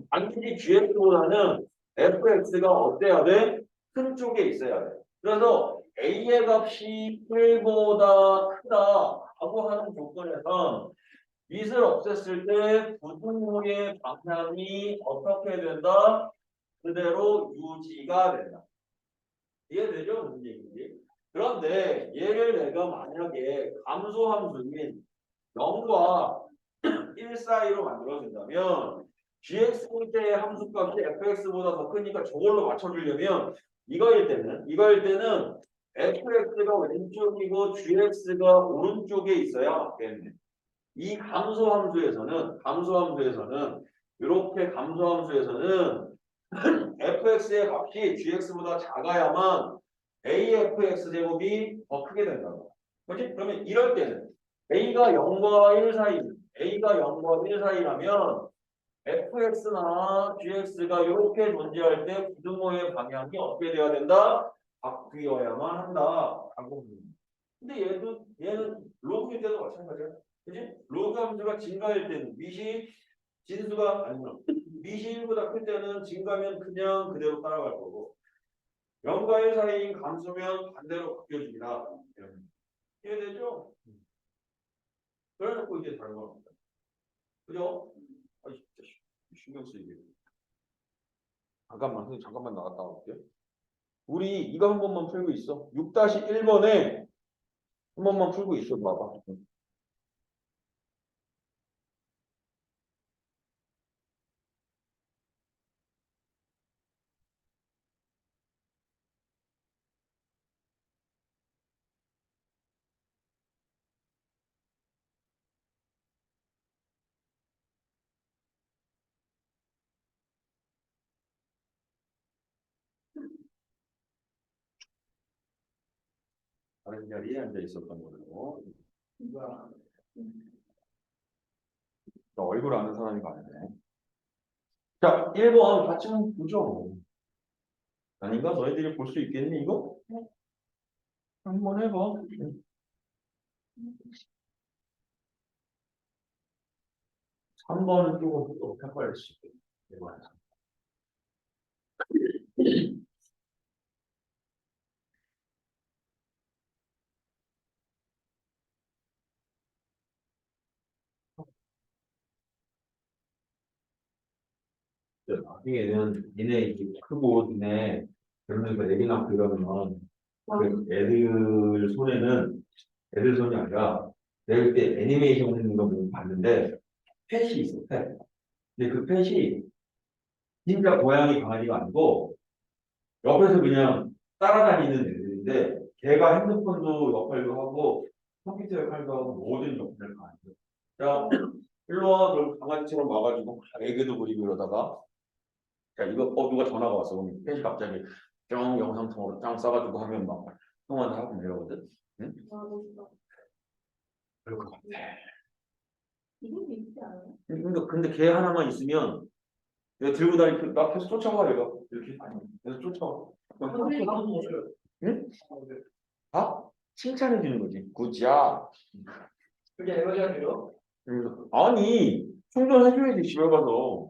반드시 GX보다는 FX가 어때야 돼? 큰 쪽에 있어야 돼. 그래서 A의 값이 1보다 크다라고 하는 조건에선 밑을 없앴을 때 부등호의 방향이 어떻게 된다? 그대로 유지가 된다. 이해되죠? 무슨 얘기인지. 그런데 얘를 내가 만약에 감소함수인 0과 1 사이로 만들어준다면 gx의 함수값이 fx보다 더 크니까 저걸로 맞춰주려면 이거일 때는 fx가 왼쪽이고 gx가 오른쪽에 있어야 맞겠네. 이 감소함수에서는 이렇게 감소함수에서는 fx의 값이 gx보다 작아야만 afx 제곱이 더 크게 된다고. 그렇지? 그러면 이럴 때는 a가 0과 1 사이라면 fx나 gx가 이렇게 존재할 때 부등호의 방향이 어떻게 돼야 된다? 바뀌어야만 한다라고. 근데 얘는 로그일 때도 마찬가지야. 그지? 로그 함수가 증가할 때는 진수가 아니구나. 밑이 1보다 클 때는 증가면 그냥 그대로 따라갈 거고 0과 1 사이인 감수면 반대로 바뀌어집니다. 이해되죠? 그래놓고 이제 다른 겁니다. 그죠? 아이, 진짜 신경 쓰이게. 잠깐만 나갔다 올게요. 우리 이거 한 번만 풀고 있어. 6-1번에 한 번만 풀고 있어. 봐봐. 다른 자리에 앉아 있었던 거고. 너 얼굴 아는 사람이 많네. 자, 1번 같이 한번 보죠. 아닌가? 너희들이 볼 수 있겠니, 이거? 한번 해봐. 3번은 조금 더 헷갈릴 수 있겠네. 나중에는 니네 이제 크고 니네 그러면서 애기나 그러면 그 애들 손이 아니라 내가 그때 애니메이션 하는 거 봤는데 펫이 있어, 펫. 근데 그 펫이 진짜 고양이 강아지가 아니고 옆에서 그냥 따라다니는 애들인데 걔가 핸드폰도 역할도 하고 컴퓨터 역할도 하고 모든 역할을 다 하죠. 자, 일로 와. 그럼 강아지처럼 와가지고 애기도 그리고 이러다가 자, 누가 전화가 왔어. 그럼 펜이 갑자기 정 영상통으로 짱 써가지고 하면 막 통화도 하고 이러거든. 응? 그럴 것 같아. 이건 있지 않아요? 근데 걔 하나만 있으면 내가 들고 다니고 나 계속 쫓아가 얘가 이렇게 계속 쫓아가. 응? 아? 칭찬해 주는 거지. 굿이야. 그게 에너지하네요. 아니 충전해줘야지 집에 가서.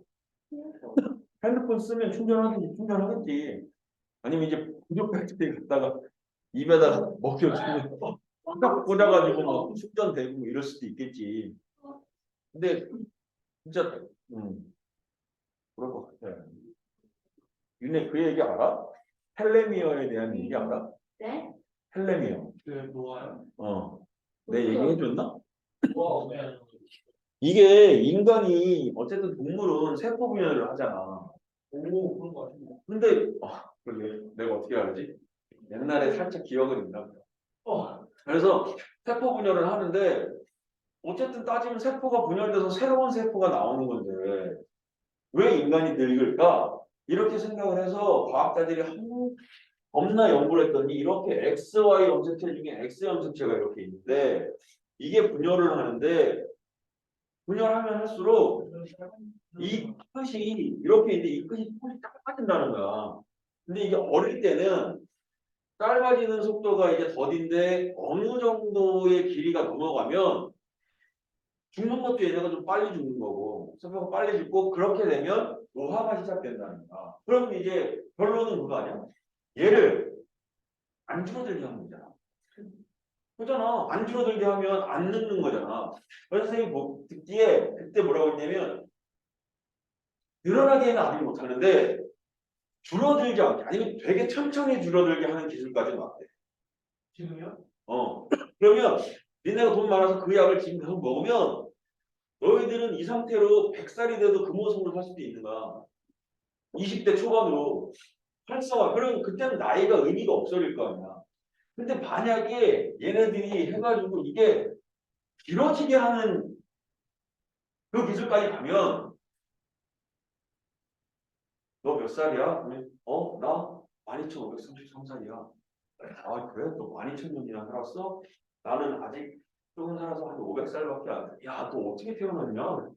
핸드폰 쓰면 충전하겠지. 아니면 이제 부족할 때 갔다가 입에다가 먹여주면 딱 꽂아가지고 막 충전되고 뭐 이럴 수도 있겠지. 근데 진짜 그럴 것 같아. 윤혜 그 얘기 알아? 텔레미어에 대한 얘기 알아? 네? 텔레미어. 그 뭐가요? 내 얘기 해줬나? 뭐 네. 이게 인간이 어쨌든 동물은 세포 분열을 하잖아. 오 그런 거 같은데. 근데 그러게 내가 어떻게 알지? 옛날에 살짝 기억은 있나 보다. 그래서 세포 분열을 하는데 어쨌든 따지면 세포가 분열돼서 새로운 세포가 나오는 건데 왜 인간이 늙을까? 이렇게 생각을 해서 과학자들이 겁나 연구를 했더니 이렇게 XY 염색체 중에 X 염색체가 이렇게 있는데 이게 분열을 하는데 분열하면 할수록 이 끝이 이렇게 이제 이 끝이 딱 빠진다는 거야. 근데 이게 어릴 때는 짧아지는 속도가 이제 더딘데 어느 정도의 길이가 넘어가면 죽는 것도 얘네가 좀 빨리 죽는 거고 세포가 빨리 죽고 그렇게 되면 노화가 시작된다는 거야. 그럼 이제 결론은 그거 아니야? 얘를 안 줄어들게 하면 되잖아. 그잖아. 안 줄어들게 하면 안 늙는 거잖아. 그래서 선생님이 듣기에 그때 뭐라고 했냐면 늘어나게는 아직 못하는데 줄어들지 않게 아니면 되게 천천히 줄어들게 하는 기술까지 나왔대. 지금요? 그러면 니네가 돈 많아서 그 약을 지금 계속 먹으면 너희들은 이 상태로 100살이 돼도 그 모습으로 살 수도 있는 거야. 20대 초반으로 활성화. 그럼 그때는 나이가 의미가 없어질 거 아니야. 근데 만약에 얘네들이 해가지고 이게 길어지게 하는 그 기술까지 가면 너 몇 살이야? 그러면 나 12,533살이야. 아 그래? 너 12,000년이나 살았어? 나는 아직 조금 살아서 한 500살밖에 안 돼. 야, 너 어떻게 태어났냐?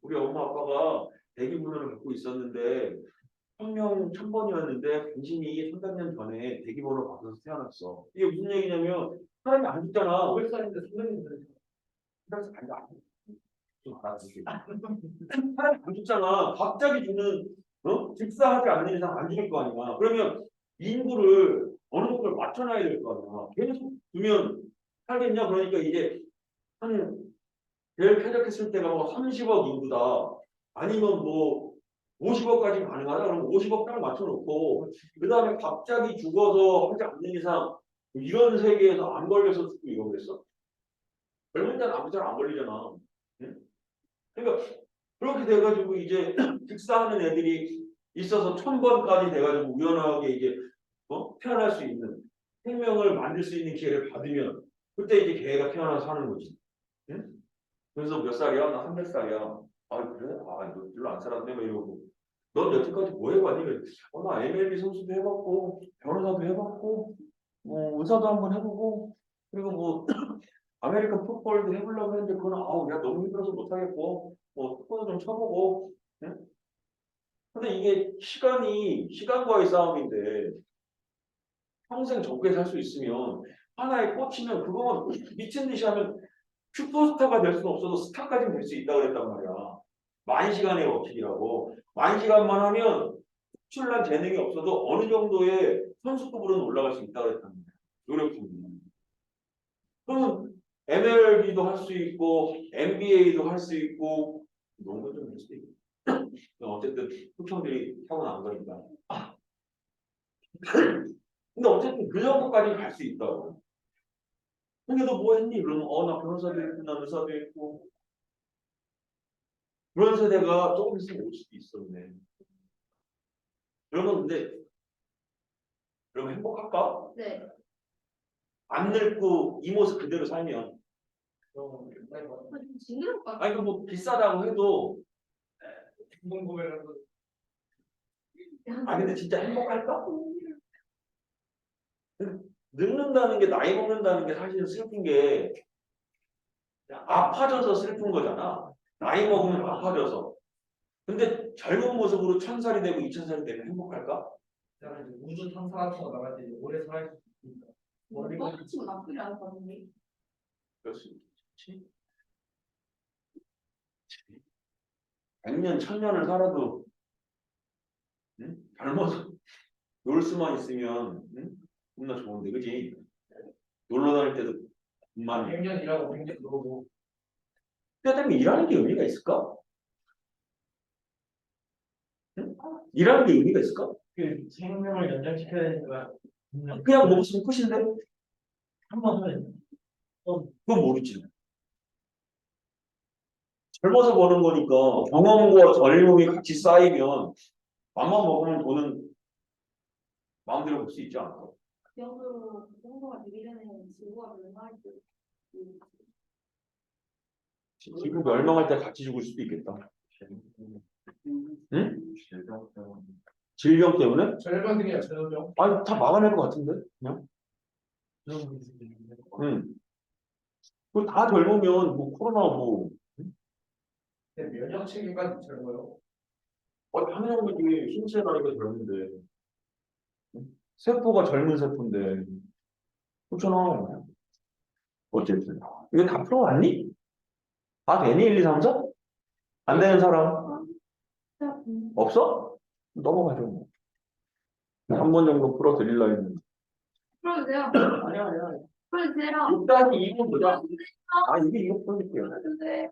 우리 엄마 아빠가 대기분열을 갖고 있었는데 천명 천번이었는데 당신이 300년 전에 대기번호 바꿔서 태어났어. 이게 무슨 얘기냐면 사람이 안 죽잖아. 500살인데 300년 그래서 좀 알아주시고. 사람이 안 죽잖아. 갑자기 죽는 직사하지 않는 이상 안 죽을 거 아니야. 그러면 인구를 어느 정도를 맞춰놔야 될 거 아니야. 계속 두면 살겠냐? 그러니까 이제 한 제일 쾌적했을 때가 뭐 30억 인구다. 아니면 뭐 50억까지 가능하다. 그러면 50억 딱 맞춰놓고 그 다음에 갑자기 죽어서 하지 않는 이상 이런 세계에서 안 걸려서 죽고 이거 그랬어? 젊은 데는 아무 잘 안 걸리잖아. 응? 그러니까 그렇게 돼가지고 이제 직사하는 애들이 있어서 1000번까지 돼가지고 우연하게 이제 태어날 수 있는 생명을 만들 수 있는 기회를 받으면 그때 이제 걔가 태어나서 사는 거지. 응? 그래서 몇 살이야? 나 300살이야. 아 그래? 아 너 별로 안 살았네? 막 이러고. 넌 여태까지 뭐 해봤니? 그래. 나 MLB 선수도 해봤고 변호사도 해봤고 뭐 의사도 한번 해보고 그리고 뭐 아메리칸 풋볼도 해보려고 했는데 그건 아우 야 너무 힘들어서 못하겠고 뭐 축구도 좀 쳐보고 응? 근데 이게 시간과의 싸움인데 평생 적게 살 수 있으면 하나에 꽂히면 그거만 미친 듯이 하면 슈퍼스타가 될 수는 없어도 스타까지는 될 수 있다고 그랬단 말이야. 만 시간의 워킹이라고. 만 시간만 하면 특출난 재능이 없어도 어느 정도의 선수급으로는 올라갈 수 있다고 그랬단 말이야. 노력하면. 그러면 MLB도 할 수 있고 NBA도 할 수 있고 농구도 할 수도 있고 어쨌든 후평들이 타고난 거니까. 근데 어쨌든 그 정도까지 갈 수 있다고. 근데 너 뭐 했니? 그러면 나 변호사도 했고 나 의사도 했고 그런 세대가 조금 있으면 올 수도 있었네. 그러면 행복할까? 네. 안 늙고 이 모습 그대로 살면. 좀 징그러울 것 같아. 아니 뭐 비싸다고 해도 궁금해가지고 근데 진짜 행복할까? 늙는다는 게 나이 먹는다는 게 사실은 슬픈 게 아파져서 슬픈 거잖아. 나이 먹으면 아파져서. 근데 젊은 모습으로 1000살이 되고 2000살이 되면 행복할까? 제가 이제 우주 탐사 같은 거 나갈 때 이제 오래 살아있을 수 있으니까 너무 치고 나쁘지 않을 것 같은데. 그럴 수 있지. 100년, 1000년을 살아도 젊어서 놀 수만 있으면 겁나 좋은데 그지? 놀러 다닐 때도 돈만 100년 일하고 100년 놀고 때 때문에 일하는 게 의미가 있을까? 응? 일하는 게 의미가 있을까? 그 생명을 연장시켜야 되니까 그냥 먹었으면 끝인데? 한번 하면 그건 모르지. 젊어서 버는 거니까 경험과 젊음이 같이 쌓이면 맘만 먹으면 돈은 마음대로 벌 수 있지 않을까? 그 정도로 그 정도가 되기 전에 지구가 멸망할 때. 지구 멸망할 때 같이 죽을 수도 있겠다. 응? 질병 때문에? 절반이야 절반 아니 다 막아낼 것 같은데 그냥? 응. 그 다 젊으면 뭐 코로나 뭐 근데 면역 체계까지 젊어요. 당연히 신체 나이가 젊은데 세포가 젊은 세포인데 그렇잖아. 어쨌든 이거 다 풀어왔니? 다 되니? 1, 2, 3, 4? 안 되는 사람 없어? 넘어가죠. 3번 정도 풀어드릴라 했는데. 풀어주세요. 아니야. 풀어주세요. 6-2번 보자. 이게 이거 풀어줄게요. 풀어주세요.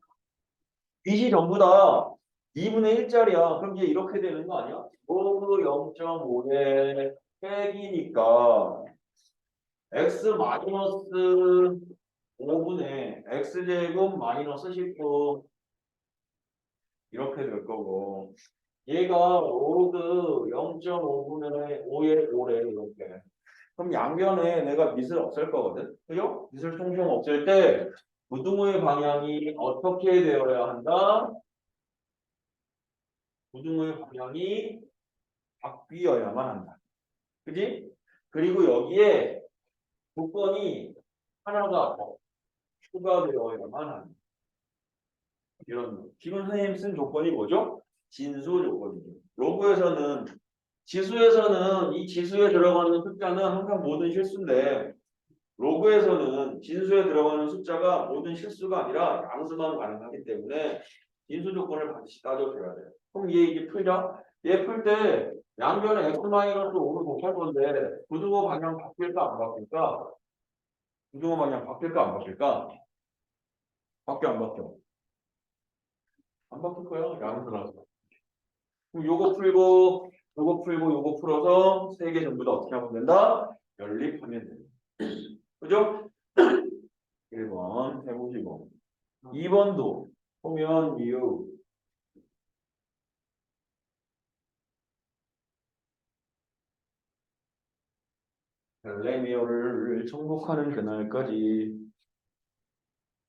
빛이 전부 다 2분의 1짜리야. 그럼 이제 이렇게 되는 거 아니야? 로그 0.5의 핵이니까 x 마이너스 5분의 x제곱 마이너스 19 이렇게 될 거고 얘가 로그 0.5분의 5의 5래 이렇게. 그럼 양변에 내가 밑을 없앨 거거든. 그죠? 밑을 총총 없앨 때 부등호의 방향이 어떻게 되어야 한다? 부등호의 방향이 바뀌어야만 한다. 그지? 그리고 여기에 조건이 하나가 더 추가되어야만 한다. 이런 거. 지금 선생님 쓴 조건이 뭐죠? 진수 조건이죠. 로그에서는 지수에서는 이 지수에 들어가는 숫자는 항상 모든 실수인데 로그에서는 진수에 들어가는 숫자가 모든 실수가 아니라 양수만 가능하기 때문에 진수 조건을 반드시 따져줘야 돼요. 그럼 얘 이제 풀자. 얘 풀 때 양변에 x-5를 곱할 건데 부등호 방향 바뀔까 안 바뀔까? 부등호 방향 바뀔까 안 바뀔까? 바뀌어 안 바뀌어? 안 바뀔 거야. 양수라서. 그럼 요거 풀어서 세 개 전부 다 어떻게 하면 된다? 연립하면 된다. 그죠? 1번 해보시고 2번도 보면 이유 벨레미오를 정복하는 그날까지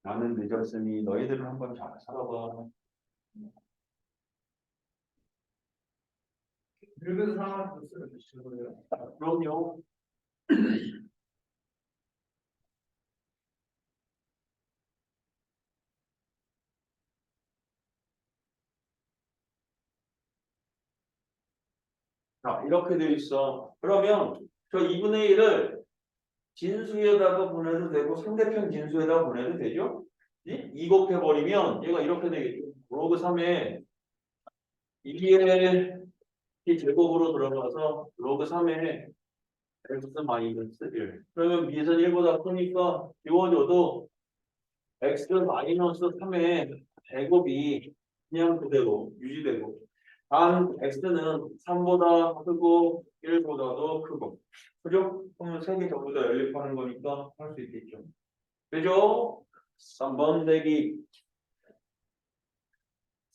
나는 늦었으니 너희들은 한번 잘 살아봐. 늙은 사람한테 쓰면 되시는 거예요. 그럼요. 자, 이렇게 돼 있어. 그러면 저 2분의 1을 진수에다가 보내도 되고 상대편 진수에다가 보내도 되죠? 이 곱해버리면 얘가 이렇게 되겠죠. 로그 3에 2의 제곱으로 들어가서 로그 3에 x 마이너스 1. 그러면 미선 1보다 크니까 비워줘도 x 마이너스 3의 제곱이 그냥 그대로 유지되고 단 x는 3보다 크고 1보다도 크고 그죠? 그러면 세 개 전부 다 연립하는 거니까 할 수 있겠죠. 그죠? 3번 대기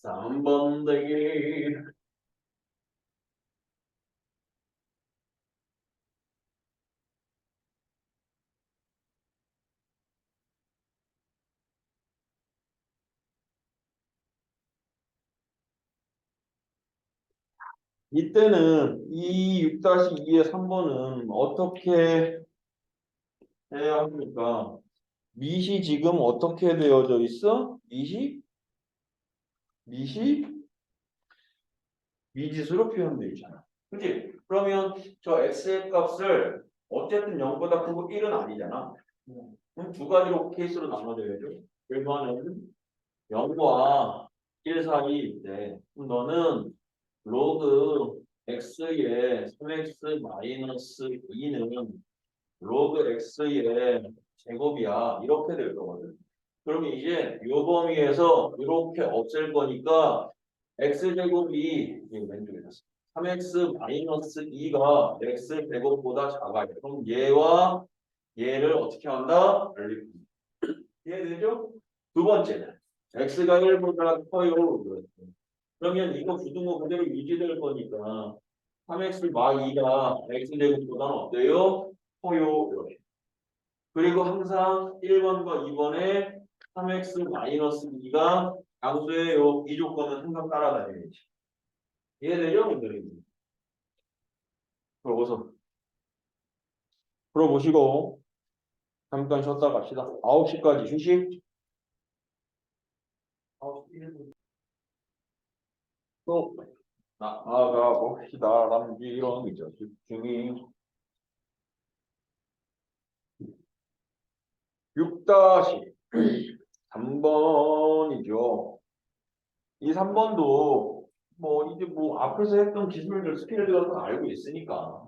3번 대기 이때는 이 6-2의 3번은 어떻게 해야 합니까? 밑이 지금 어떻게 되어져 있어? 밑이 미지수로 표현되어 있잖아. 그치? 그러면 저 x의 값을 어쨌든 0보다 크고 1은 아니잖아. 그럼 두 가지로 케이스로 나눠져야죠. 1번은 0과 1 사이에 있대. 그럼 너는 로그 x의 3x 마이너스 2는 로그 x의 제곱이야. 이렇게 될 거거든. 그러면 이제 요 범위에서 이렇게 없앨 거니까 x제곱이 왼쪽에 었어 3x 마이너스 2가 x 제곱보다 작아요. 그럼 얘와 얘를 어떻게 한다? 연립. 이해되죠? 두 번째는 x가 1보다 커요. 그러면 이거 부등호 그대로 유지될 거니까 3x 마 2가 x제곱보다는 어때요? 커요. 이렇게. 그리고 항상 1번과 2번에 3x 마이너스 2가 양수예요. 이 조건은 항상 따라다녀야지. 이해되죠? 오늘은. 그러고서 풀어보시고 잠깐 쉬었다 갑시다. 9시까지 휴식. 9시 1분. 또 나아가 봅시다. 남기렁이죠. 집중이 6-3번이죠. 이 3번도 뭐 이제 뭐 앞에서 했던 기술들 스킬들 같은 거 알고 있으니까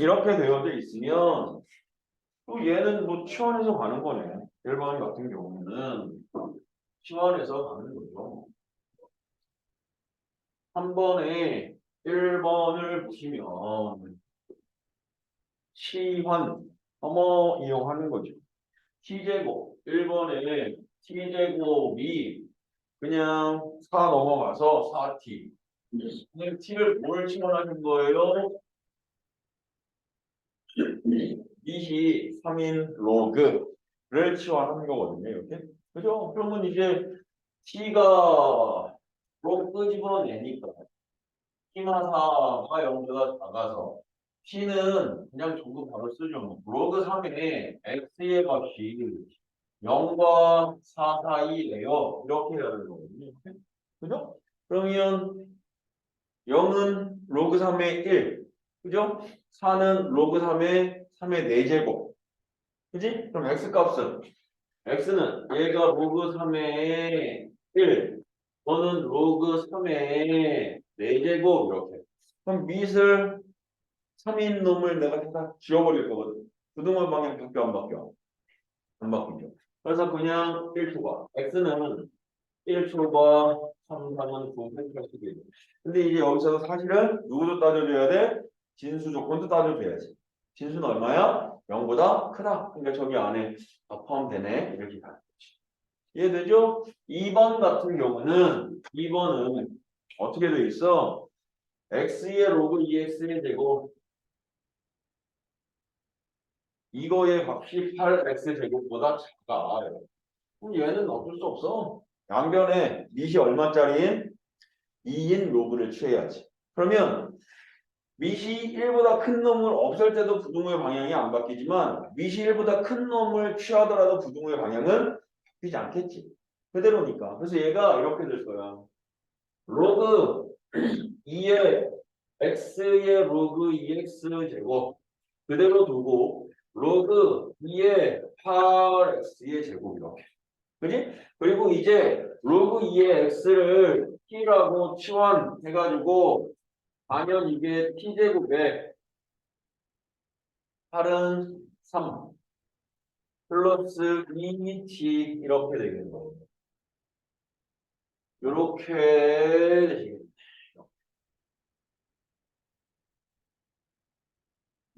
이렇게 되어져 있으면 또 얘는 뭐 치환해서 가는 거네. 1번 같은 경우는 치환해서 가는 거죠. 3번에 1번을 보시면 치환, 이용하는 거죠. t제곱, 1번에 t제곱이 그냥 4 넘어가서 4t. 근데 t를 뭘 치환하는 거예요? 이시 3인 로그를 치환하는 거거든요. 이렇게. 그죠? 그러면 이제 t가 로그 집어내니까 t마사가 0보다 작아서 t는 그냥 정도 바로 쓰죠. 로그 3에 x의 값이 0과 4 사이래요. 이렇게 해야 되는 거거든요. 그죠? 그러면 0은 로그 3의 1. 그죠? 4는 로그 3의 4제곱. 그지? 그럼 x값은 x는 얘가 로그 3의 1. 너는 로그 3의 4제곱 이렇게. 그럼 밑을 3인 놈을 내가 다 지워버릴 거거든. 부등호 방향 바뀌어 안 바뀌어? 안 바뀌죠. 그래서 그냥 1초가 x는 1초가 3, 4는 9, 8가 수도 있고. 근데 이제 여기서 사실은 누구도 따져줘야 돼? 진수 조건도 따져줘야지. 진수는 얼마야? 0보다 크다. 그러니까 저기 안에 다 포함되네. 이렇게 가는 거지. 이해되죠? 2번 같은 경우는 2번은 어떻게 돼 있어? x의 로그 2x의 제곱 이거의 값이 8x 제곱보다 작아. 그럼 얘는 어쩔 수 없어. 양변에 밑이 얼마짜리인 2인 로그를 취해야지. 그러면 밑이 1보다 큰 놈을 없앨 때도 부등호의 방향이 안 바뀌지만 밑이 1보다 큰 놈을 취하더라도 부등호의 방향은 바뀌지 않겠지. 그대로니까. 그래서 얘가 이렇게 될 거야. 로그 2의 x의 로그 2x 제곱 그대로 두고 로그 2의 8x의 제곱 이렇게. 그지? 그리고 이제 로그 2의 x를 t라고 치환해가지고 하면 이게 t제곱에 8은 3 플러스 2t 이렇게 되겠는 거예요. 이렇게 되시겠네요.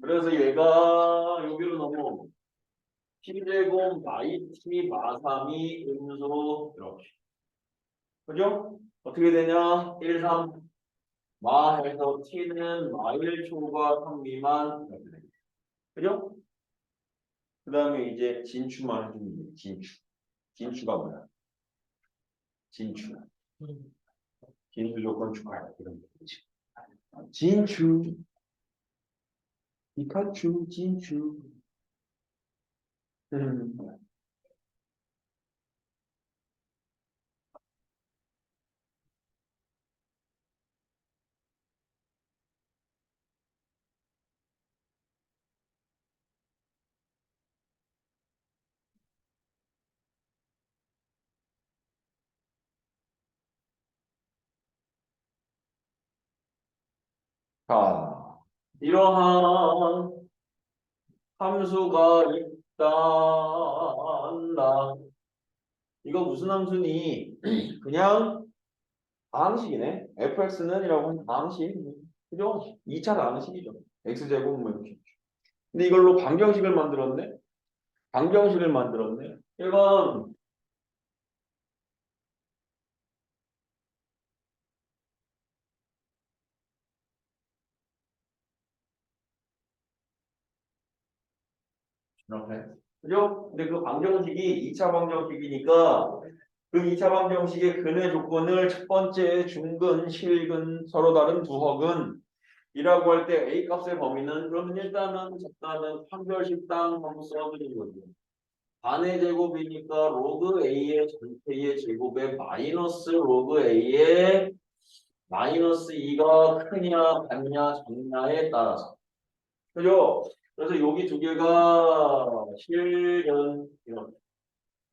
그래서 얘가 여기로 넘어오면 t제곱 마이 t 마3이 음수 이렇게. 그죠? 어떻게 되냐? 1, 3 마해서 t는 마1초과 3 미만 이렇게 되겠죠. 그죠? 그 다음에 이제 진추만 해주면 돼. 진추. 진추가 뭐야? 진추. 진추 조건 추가해. 이런 거지. 진추. 피카츄 진추. 음. 자, 이러한 함수가 있다. 이거 무슨 함수니? 그냥 방식이네. fx는 이라고 하는 방식. 그죠? 2차 방식이죠. x제곱 뭐 이렇게. 근데 이걸로 방정식을 만들었네. 방정식을 만들었네. 1번 이렇게. 그죠? 근데 그 방정식이 2차 방정식이니까 그 2차 방정식의 근의 조건을 첫 번째 중근, 실근, 서로 다른 두 허근 이라고 할 때 A 값의 범위는 그러면 일단은 적단은 판별식당 한번 써드린 거죠. 반의 제곱이니까 로그 A의 전체의 제곱에 마이너스 로그 A의 마이너스 2가 크냐 같냐 작냐에 따라서. 그죠? 그래서 여기 두 개가 실근 이런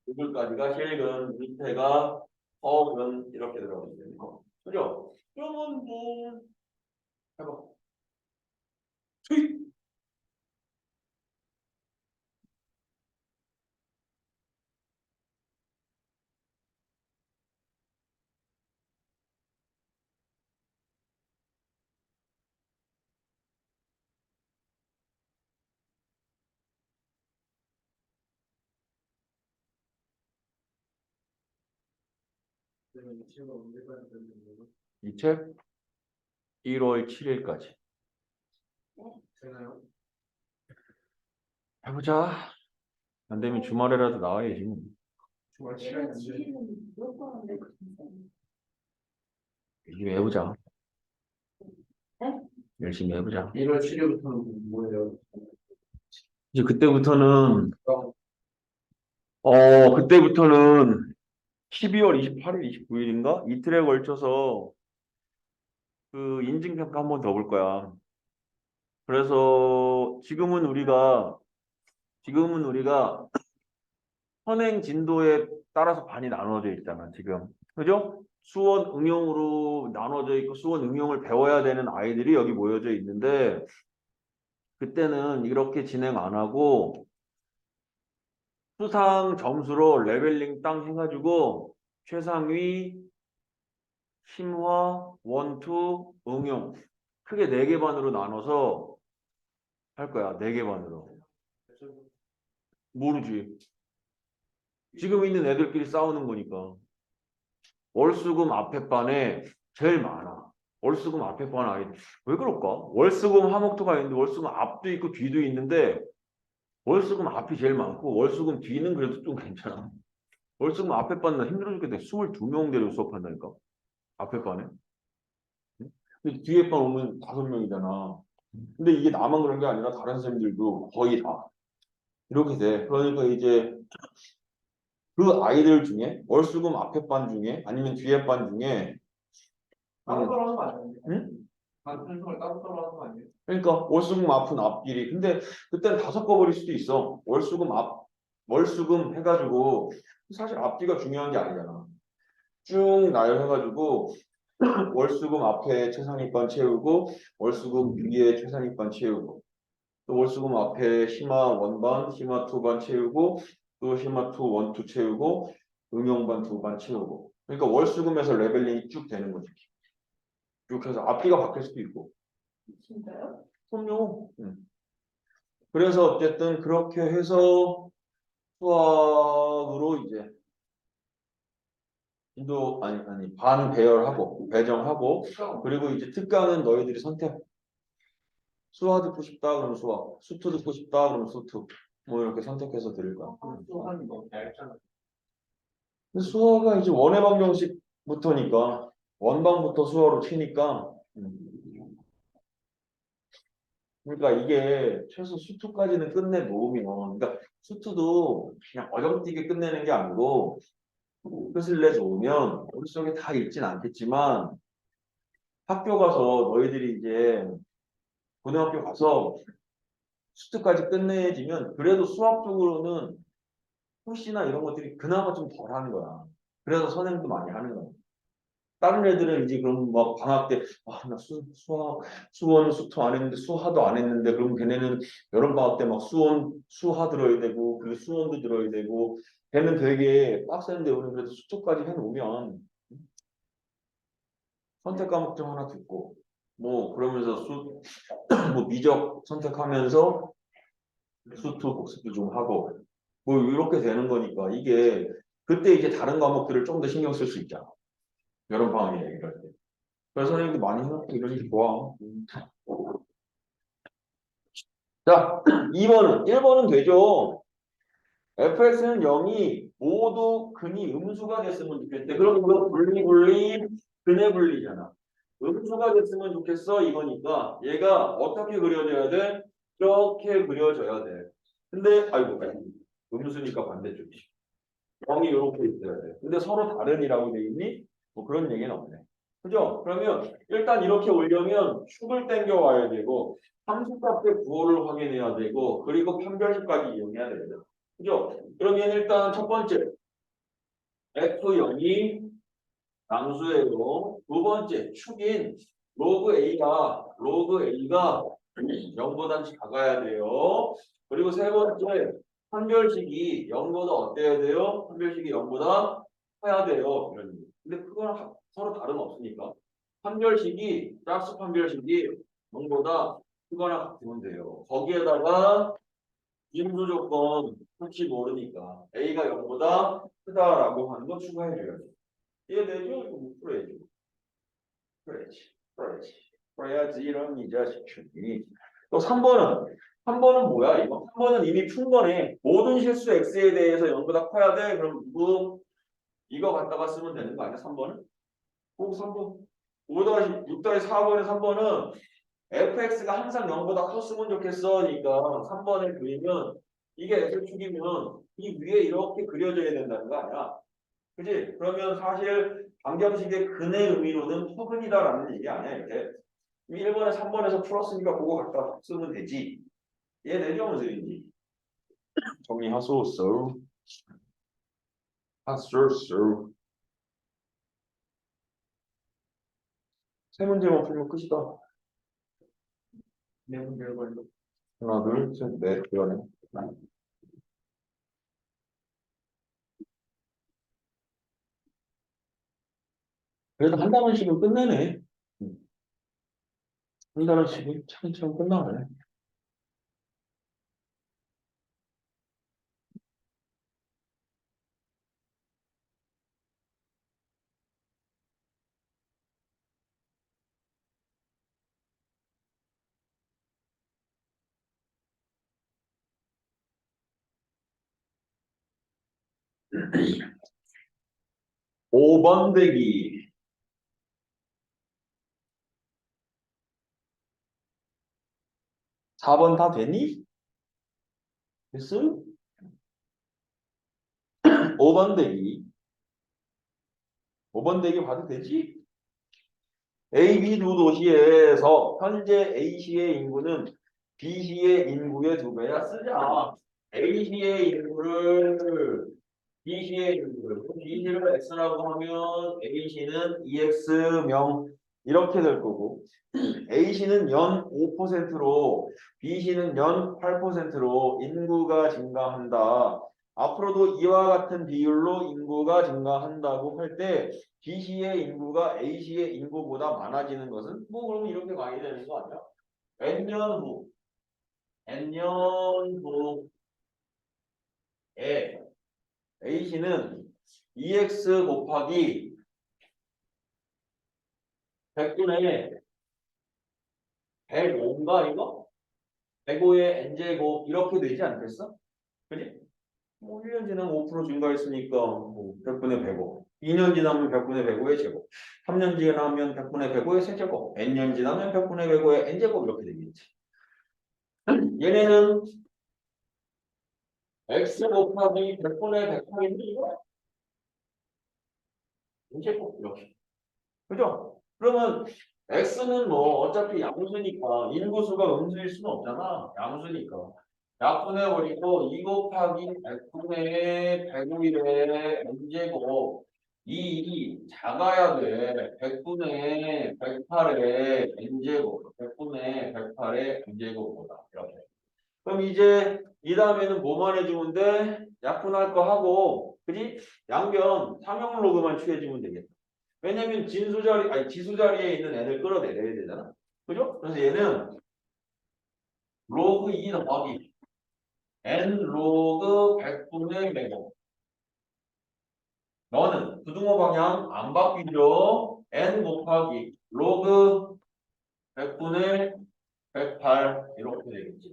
여기까지가 실근 밑에가 허근 이렇게 들어가면 되는 거. 그죠? 그러면 뭐 해봐. 트윗. 그러면 지금 언제까지 되는 거예요? 이 책 1월 7일까지 되나요? 해보자. 안 되면 주말에라도 나와야지. 뭐. 주말 시간이 안 돼. 열심히 해보자. 네? 열심히 해보자. 1월 7일부터는 뭐예요? 이제 그때부터는 그럼 그때부터는 12월 28일, 29일인가 이틀에 걸쳐서 그 인증평가 한 번 더 볼 거야. 그래서 지금은 우리가 선행 진도에 따라서 반이 나눠져 있잖아, 지금. 그죠? 수원 응용으로 나눠져 있고 수원 응용을 배워야 되는 아이들이 여기 모여져 있는데 그때는 이렇게 진행 안 하고 수상 점수로 레벨링 땅 해가지고 최상위, 심화, 원투, 응용 크게 4개 반으로 나눠서 할 거야. 4개 반으로. 모르지. 지금 있는 애들끼리 싸우는 거니까. 월수금 앞에 반에 제일 많아. 월수금 앞에 반 아이들. 왜 그럴까? 월수금 화목토가 있는데 월수금 앞도 있고 뒤도 있는데 월수금 앞이 제일 많고 월수금 뒤는 그래도 좀 괜찮아. 월수금 앞에 반은 힘들어 죽겠다. 22명 데리고 수업한다니까. 앞에 반에. 응? 근데 뒤에 반 오면 5명이잖아. 근데 이게 나만 그런 게 아니라 다른 선생님들도 거의 다 이렇게 돼. 그러니까 이제 그 아이들 중에 월수금 앞에 반 중에 아니면 뒤에 반 중에 따로 떨어지는 거 아니에요? 응? 반 분석을 따로 떨어지는 거 아니에요? 그러니까 월수금 앞은 앞끼리. 근데 그때는 다 섞어버릴 수도 있어. 월수금 해가지고 사실 앞뒤가 중요한 게 아니잖아. 쭉 나열해가지고 월수금 앞에 최상위권 채우고 월수금 위에 최상위권 채우고 또 월수금 앞에 심화 원반, 심화 투반 채우고 또 심화 투 원투 채우고 응용반 두반 채우고 그러니까 월수금에서 레벨링이 쭉 되는 거지. 쭉 해서 앞뒤가 바뀔 수도 있고. 진짜요? 그럼요. 그래서 어쨌든 그렇게 해서 수학으로 이제 인도 아니 반 배열하고 배정하고 그리고 이제 특강은 너희들이 선택. 수화 듣고 싶다 그러면 수화, 수투 듣고 싶다 그러면 수투. 뭐 이렇게 선택해서 들을 거야. 또한 뭐 얇잖아. 근데 수화가 이제 원의 방정식부터니까 원방부터 수화로 치니까 그러니까 이게 최소 수투까지는 끝내 놓으면 그러니까 수투도 그냥 어정뛰게 끝내는 게 아니고 끝을 내놓으면 머릿속에 다 읽진 않겠지만 학교 가서 너희들이 이제 고등학교 가서 수투까지 끝내지면 그래도 수학적으로는 푸시나 이런 것들이 그나마 좀 덜 하는 거야. 그래서 선행도 많이 하는 거야. 다른 애들은 이제 그럼 막 방학 때, 나 수원, 수투 안 했는데 수화도 안 했는데, 그럼 걔네는 여름 방학 때 막 수화 들어야 되고, 그리고 수원도 들어야 되고, 걔는 되게 빡센데, 우리는 그래도 수투까지 해놓으면, 선택 과목 좀 하나 듣고, 뭐, 그러면서 뭐, 미적 선택하면서 수투 복습도 좀 하고, 뭐, 이렇게 되는 거니까, 이게, 그때 이제 다른 과목들을 좀 더 신경 쓸 수 있잖아. 여름 방학에 이럴 때. 그래서 선생님도 많이 해놓고 이러니 좋아. 자, 2번은 1번은 되죠. fx는 0이 모두 근이 음수가 됐으면 좋겠대. 그럼 이거 분리 근의 분리잖아. 음수가 됐으면 좋겠어 이거니까 얘가 어떻게 그려져야 돼? 이렇게 그려져야 돼. 근데 아이고 음수니까 반대쪽이 0이 이렇게 있어야 돼. 근데 서로 다른이라고 돼 있니? 뭐 그런 얘기는 없네. 그죠? 그러면 일단 이렇게 올려면 축을 당겨 와야 되고 함수값의 구호를 확인해야 되고 그리고 판별식까지 이용해야 되거든. 그죠? 그러면 일단 첫 번째 F0이 남수예요. 두 번째 축인 로그 A가 0보다 작아야 돼요. 그리고 세 번째 판별식이 0보다 어때야 돼요? 판별식이 0보다 커야 돼요. 이런 의미. 근데 그거랑 서로 다름없으니까 판별식이 짝수 판별식이 0보다 크거나 같으면 돼요. 거기에다가 인수 조건 혹시 모르니까 A가 0보다 크다라고 하는 거 추가해줘야죠. 이해되죠? 이거 못 풀어야죠. 풀어야지 이런 이 자식들이. 또 3번은 뭐야 이거? 3번은 이미 푼 거네. 모든 실수 x에 대해서 0보다 커야 돼. 그럼 누구 이거 갖다가 쓰면 되는 거 아니야? 3번은? 꼭 3번. 6-4번에 3번은 fx가 항상 0보다 컸으면 좋겠어. 그러니까 3번에 그리면 이게 x축이면 이 위에 이렇게 그려져야 된다는 거 아니야? 그지? 그러면 사실 방정식의 근의 의미로는 허근이다라는 얘기 아니야, 이렇게. 1번에 3번에서 풀었으니까 그거 갖다 쓰면 되지. 이해되죠, 무슨 얘기인지? 정리하소서. 하소서. 세 문제만 풀면 끝이다. 네 문제를 걸려. 하나, 둘, 셋, 넷, 그러네. 그래도 한 단원씩은 끝내네. 한 단원씩은 차근차근 끝나네. 오번 대기. 4번 다 됐니? 됐어? 5번 대기. 5번 대기 봐도 되지? A, B 두 도시에서 현재 A시의 인구는 B시의 인구의 2배야. 쓰자. A시의 인구를 B시의 인구를 B시를 X라고 하면 A시는 EX명 이렇게 될 거고 A시는 연 5%로 B시는 연 8%로 인구가 증가한다. 앞으로도 이와 같은 비율로 인구가 증가한다고 할 때 B시의 인구가 A시의 인구보다 많아지는 것은 뭐 그러면 이렇게 많이 되는 거 아니야? N년 후, N년 후에 A시는 EX 곱하기 100분의 105인가 이거? 105의 n제곱 이렇게 되지 않겠어? 그지? 뭐 1년 지나면 5% 증가했으니까 뭐 100분의 105. 2년 지나면 100분의 105의 제곱. 3년 지나면 100분의 105의 세제곱. n년 지나면 100분의 105의 n제곱 이렇게 되겠지. 얘네는 x 곱하기 100분의 100분의 이거 n제곱 이렇게. 그죠? 그러면 x는 뭐 어차피 양수니까 인구수가 음수일 수는 없잖아. 양수니까. 약분해 버리고 2 곱하기 100분의 105일의 n제곱 이 작아야 돼. 100분의 108의 n제곱 100분의 108의 n제곱보다 이렇게. 그럼 이제 이 다음에는 뭐만 해주면 돼? 약분할 거 하고 그지? 양변 삼형로그만 취해주면 되겠다. 왜냐면 지수 자리에 있는 n을 끌어내려야 되잖아. 그죠? 그래서 얘는 로그 2 더하기 n 로그 100분의 105. 너는 부등호 방향 안 바뀌죠? n 곱하기 로그 100분의 108 이렇게 되겠지.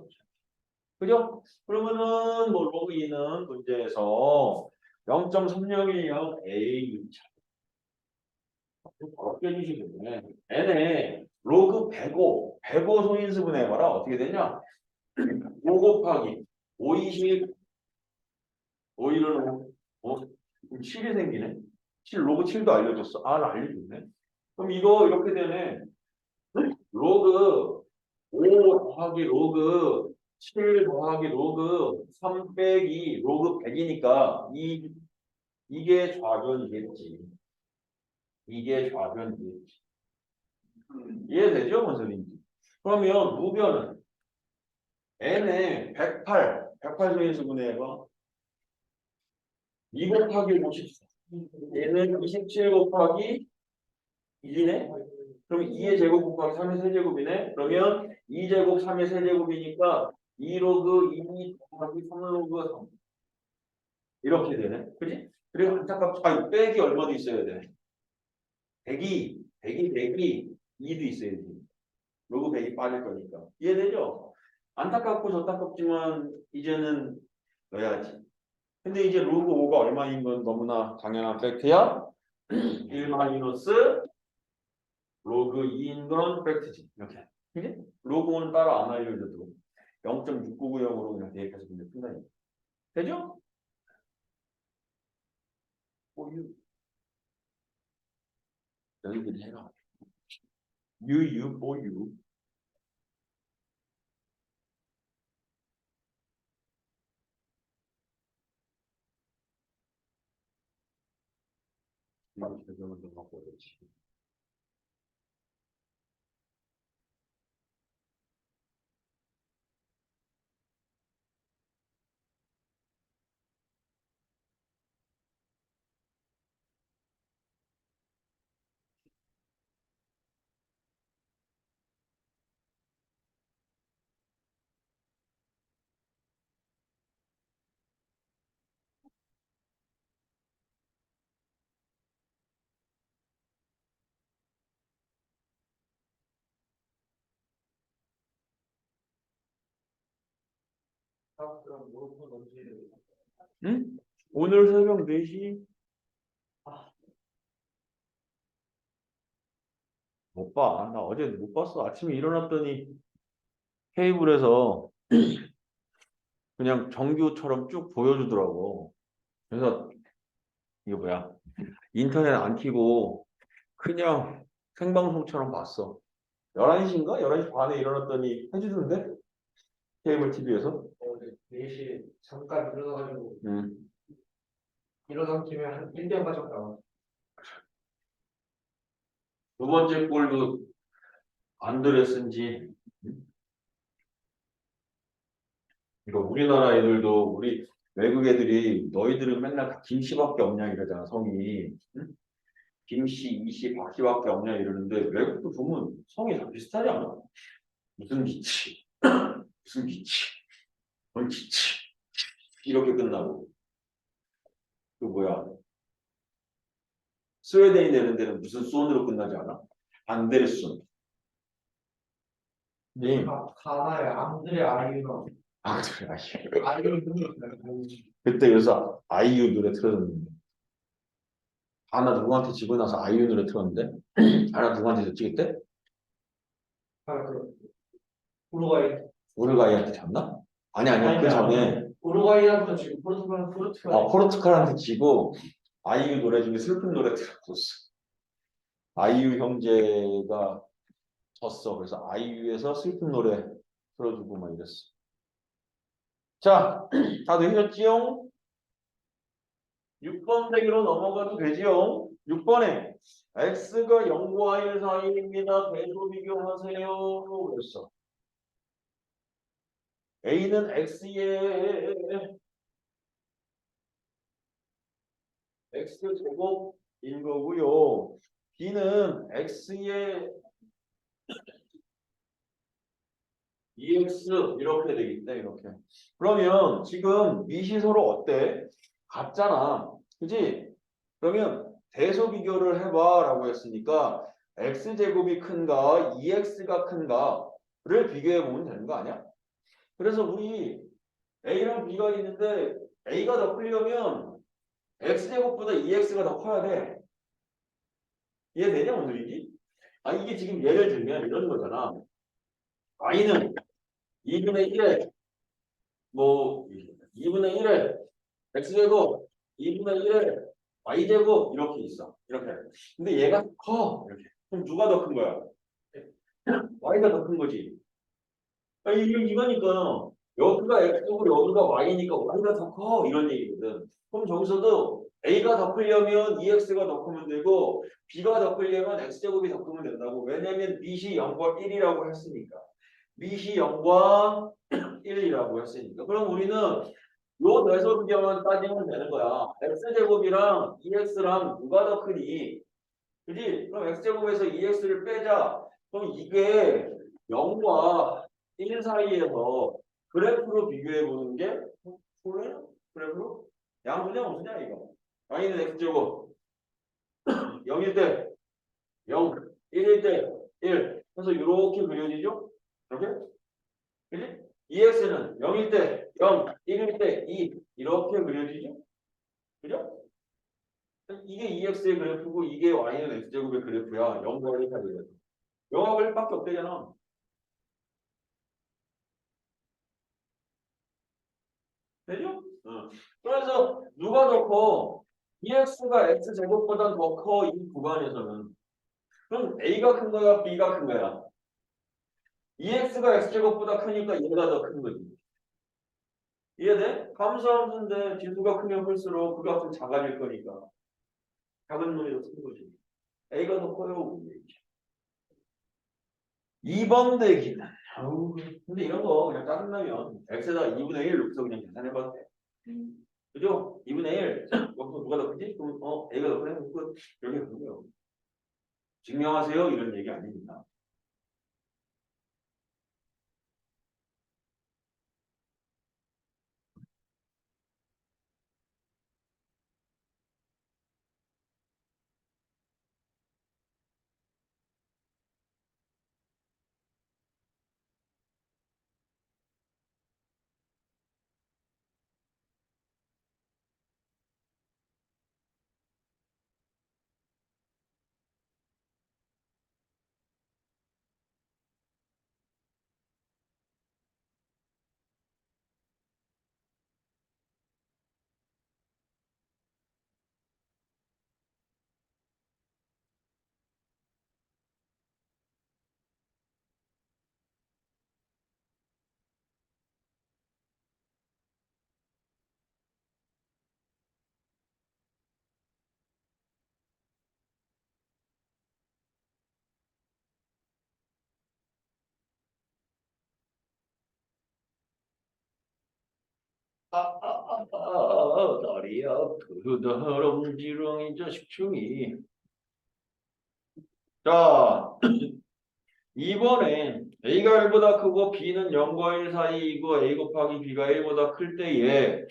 그죠? 그러면은 뭐 로그 2는 문제에서 0.301형 A 어렵게 해주시겠네. n에 로그 105 소인수분 해봐라. 어떻게 되냐? 5 곱하기 520 5일은 7이 생기네. 7 로그 7도 알려줬어. 아, 나 알려줬네. 그럼 이거 이렇게 되네. 로그 5 더하기 로그 7 더하기 로그 3 빼기 로그 100이니까 이게 좌변이겠지. 이게 좌변이겠지. 이해되죠, 선생님? 그러면 무변은 n에 108 소인수분해 해봐. 2 곱하기 54. 얘는 27 곱하기 1이네? 그럼 2의 제곱 곱하기 3의 세제곱이네? 그러면 2제곱 3의 세제곱이니까 2로그 2 곱하기 3로그 3. 이렇게 되네. 그지? 그리고 안타깝죠. 아니, 빼기 얼마도 있어야 돼? 100이 2도 있어야지. 로그 100이 빠질 거니까. 이해되죠? 안타깝고 저타깝지만 이제는 넣어야지. 근데 이제 로그 5가 얼마인 건 너무나 당연한 팩트야. 1 마이너스 로그 2인 건 팩트지. 이렇게. 그지? 로그 5는 따로 안 알려줘도 0.6990으로 그냥 대입해서 그냥 끝나니까. 되죠? 유. 여기까지 해라. 유. 이거 적용을 좀 하고 그렇지. 그럼 무슨 언제 응? 오늘 새벽 4시? 못 봐. 나 어제 못 봤어. 아침에 일어났더니 케이블에서 그냥 정규처럼 쭉 보여주더라고. 그래서 이거 뭐야? 인터넷 안 켜고 그냥 생방송처럼 봤어. 11시인가? 11시 반에 일어났더니 해주던데? 케이블 TV에서. 4시 잠깐 일어나가지고 응. 일어난 김에 한 1년 가졌다. 두 번째 골도 안 들였은지. 이거 우리나라 애들도 우리 외국 애들이 너희들은 맨날 다 김씨밖에 없냐 이러잖아 성이. 응? 김씨, 이씨, 박씨밖에 없냐 이러는데 외국도 보면 성이 다 비슷하지 않아? 무슨 기치, 무슨 기치, 뭔 기치 이렇게 끝나고 그 뭐야 스웨덴이 되는 데는 무슨 수원으로 끝나지 않아? 안데르슨. 네. 가나에 앙드레 아이유가 아 그래 아이유. 아이유 그때 그래서 아이유 노래 틀었는데 하나 누구한테 지고 나서 아이유 노래 틀었는데 하나 누구한테 찍었대? 그 우루과이 우루과이한테 졌나? 아니 그 전에 우루과이한테 지금 포르투갈 포르투갈한테 지고 아이유 노래 중에 슬픈 노래 틀었었어. 아이유 형제가 졌어. 그래서 아이유에서 슬픈 노래 틀어주고 막 이랬어. 자, 다들 해줬지요? 6번 대기로 넘어가도 되지요? 6번에 x가 0과 1 사이입니다. 대조 비교하세요. 그랬어. a는 x의 x제곱인 거고요. b는 x의 2x 이렇게 되겠다. 이렇게. 그러면 지금 미시서로 어때? 같잖아. 그지? 그러면 대소 비교를 해봐 라고 했으니까 x제곱이 큰가 2x가 큰가를 비교해 보면 되는 거 아니야? 그래서 우리 a랑 b가 있는데 a가 더 크려면 x제곱보다 2x가 더 커야 돼. 이해되냐 무슨 얘기? 아 이게 지금 예를 들면 이런 거잖아. y는 2분의 1에 뭐 2분의 1에 x제곱 2분의 1에 y제곱 이렇게 있어. 이렇게. 근데 얘가 커. 이렇게. 그럼 누가 더 큰 거야? y가 더 큰 거지. 아, 이거니까 여기가 x고 여기가 y니까 y가 더 커. 이런 얘기거든. 그럼 저기서도 a가 더 크려면 ex가 더 크면 되고 b가 더 크려면 x제곱이 더 크면 된다고. 왜냐면 밑이 0과 1이라고 했으니까. 밑이 0과 1이라고 했으니까. 그럼 우리는 요 대소비경만 따지면 되는 거야. x제곱이랑 2x랑 누가 더 크니? 그지? 그럼 x제곱에서 2x를 빼자. 그럼 이게 0과 1 사이에서 그래프로 비교해 보는 게 볼래요? 그래프로? 양수냐 무수냐 이거. y는 x제곱 0일 때 0, 1일 때 1. 그래서 이렇게 그려지죠? 이렇게? 그지? 2x는 0일 때 0, 1일 때 2. 이렇게 그려지죠? 그죠? 이게 2x의 그래프고 이게 y는 x제곱의 그래프야. 0과 1 사이에서. 0하고 1밖에 없대잖아. 되죠? 그래서 누가 더 커? 2x가 x제곱보다 더 커, 이 구간에서는. 그럼 a가 큰 거야, b가 큰 거야? 2x가 x제곱보다 크니까 얘가 더 큰 거지. 이해돼? 함수함수인데 지수가 크면 클수록 그 값은 작아질 거니까. 작은 놈이 더 큰 거지. a가 더 커요. 2번 대기는. 아우, 근데 이런 거 그냥 짜증나면 x에다 2분의 1 넣고서 그냥 계산해봐도 돼. 그죠? 2분의 1. 여기서 누가 더 크지? 그럼 a가 더 크네? 그 이렇게 하는 거예요. 증명하세요? 이런 얘기 아닙니다. 다리야 그더러움지렁이 자식충이. 자, 이번엔 a가 1보다 크고 b는 0과 1 사이이고 a 곱하기 b가 1보다 클 때에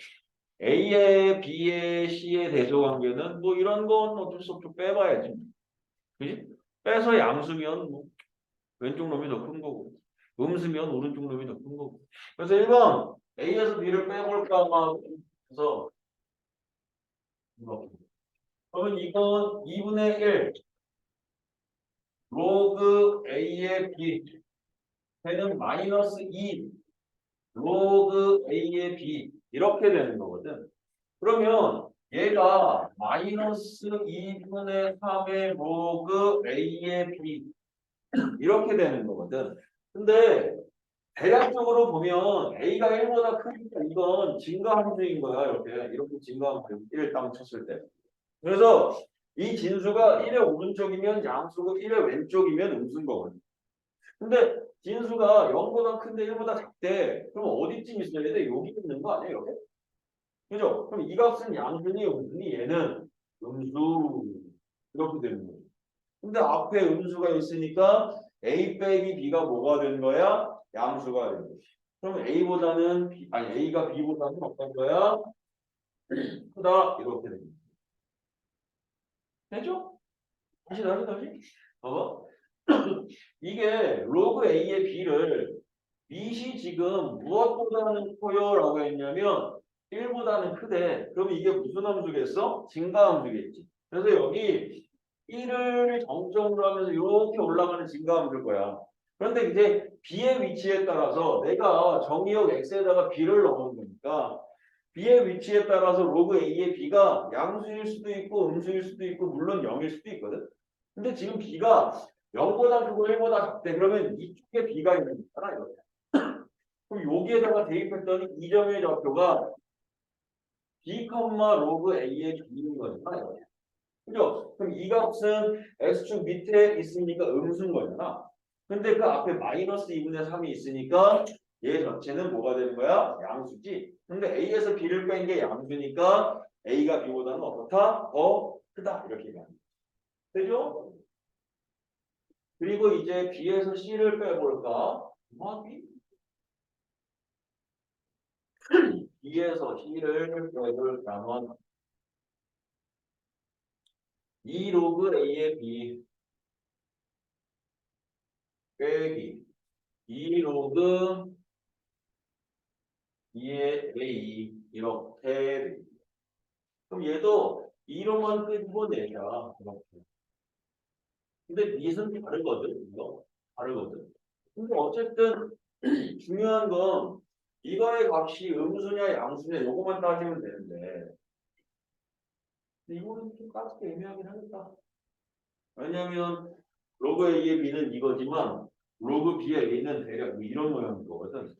a의 b의 c의 대소관계는 뭐 이런 건 어쩔 수 없죠. 빼봐야지. 그지? 빼서 양수면 뭐 왼쪽 놈이 더 큰 거고 음수면 오른쪽 놈이 더 큰 거고. 그래서 1번 a에서 b를 빼볼까 해서 그러면 이건 2분의 1 로그 a의 b 배는 마이너스 2 로그 a의 b 이렇게 되는 거거든. 그러면 얘가 마이너스 2분의 3의 로그 a의 b 이렇게 되는 거거든. 근데 대략적으로 보면 a가 1보다 크니까 이건 증가함수인 거야. 이렇게 증가함수 1 딱 쳤을 때. 그래서 이 진수가 1의 오른쪽이면 양수고 1의 왼쪽이면 음수인 거거든. 근데 진수가 0보다 큰데 1보다 작대. 그럼 어디쯤 있어야 돼? 여기 있는 거 아니야? 이렇게? 그죠? 그럼 이 값은 양수니 음수니 얘는 음수 이렇게 되는 거죠. 근데 앞에 음수가 있으니까 a 빼기 b가 뭐가 되는 거야? 양수가 되는 거지. 그럼 a보다는 b, 아니 a가 b보다는 어떤 거야? 크다 이렇게 되는 거지. 됐죠? 다시. 봐봐. 이게 로그 a의 b를 밑이 지금 무엇보다는 커요라고 했냐면 1보다는 크대. 그럼 이게 무슨 함수겠어? 증가함수겠지. 그래서 여기 1을 정점으로 하면서 이렇게 올라가는 증가함수일 거야. 그런데 이제 B의 위치에 따라서 내가 정의역 X에다가 B를 넣은 거니까 B의 위치에 따라서 로그 A의 B가 양수일 수도 있고 음수일 수도 있고 물론 0일 수도 있거든. 근데 지금 B가 0보다 크고 1보다 작대. 그러면 이쪽에 B가 있는 거잖아. 이렇게. 그럼 여기에다가 대입했더니 이 점의 좌표가 B, 로그 A의 B인 거잖아. 이렇게. 그죠? 그럼 이 값은 X축 밑에 있으니까 음수인 거잖아. 근데 그 앞에 마이너스 2분의 3이 있으니까 얘 전체는 뭐가 되는 거야? 양수지. 근데 A에서 B를 뺀 게 양수니까 A가 B보다는 어떻다? 더 크다. 이렇게 얘기합니다. 되죠? 그리고 이제 B에서 C를 빼볼까? 더하기 B에서 C를 빼볼까면 2 로그 A의 B 빼기 2 로그 2의 A 이렇게 됩니다. 그럼 얘도 2로만 끄집어내자. 이렇게. 근데 밑은 다르거든. 이거 다르거든. 근데 어쨌든 중요한 건 이거의 값이 음수냐 양수냐 요거만 따지면 되는데 이거는 좀 따지기 애매하긴 하겠다. 왜냐면 로그 A의 B는 이거지만 로그 B의 A는 대략 뭐 이런 모양인 거거든.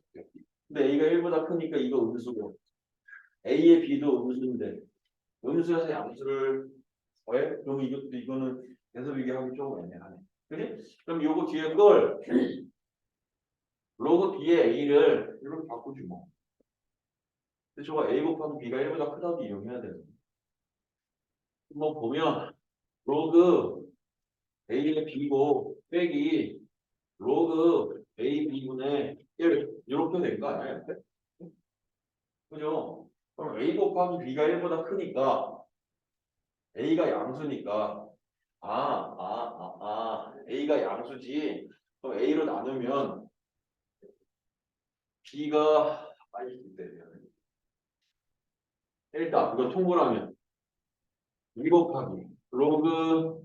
근데 A가 1보다 크니까 이거 음수고 A의 B도 음수인데 음수에서 양수를 더해? 그러면 이것도 이거는 계속 이게 하기 조금 애매하네. 그지? 그럼 요거 뒤에 걸 로그 B의 A를 이렇게 바꾸지 뭐. 근데 저거 A 곱하기 B가 1보다 크다고 이용해야 되는 한번 보면 로그 A의 B고 빼기 로그 A B분의 1 이렇게 된 거 아니야? 이렇게? 그죠? 그럼 A 곱하기 B가 1보다 크니까 A가 양수니까 A가 양수지. 그럼 A로 나누면 B가 있기 때문에 일단 이거 통분하면 2 곱하기 로그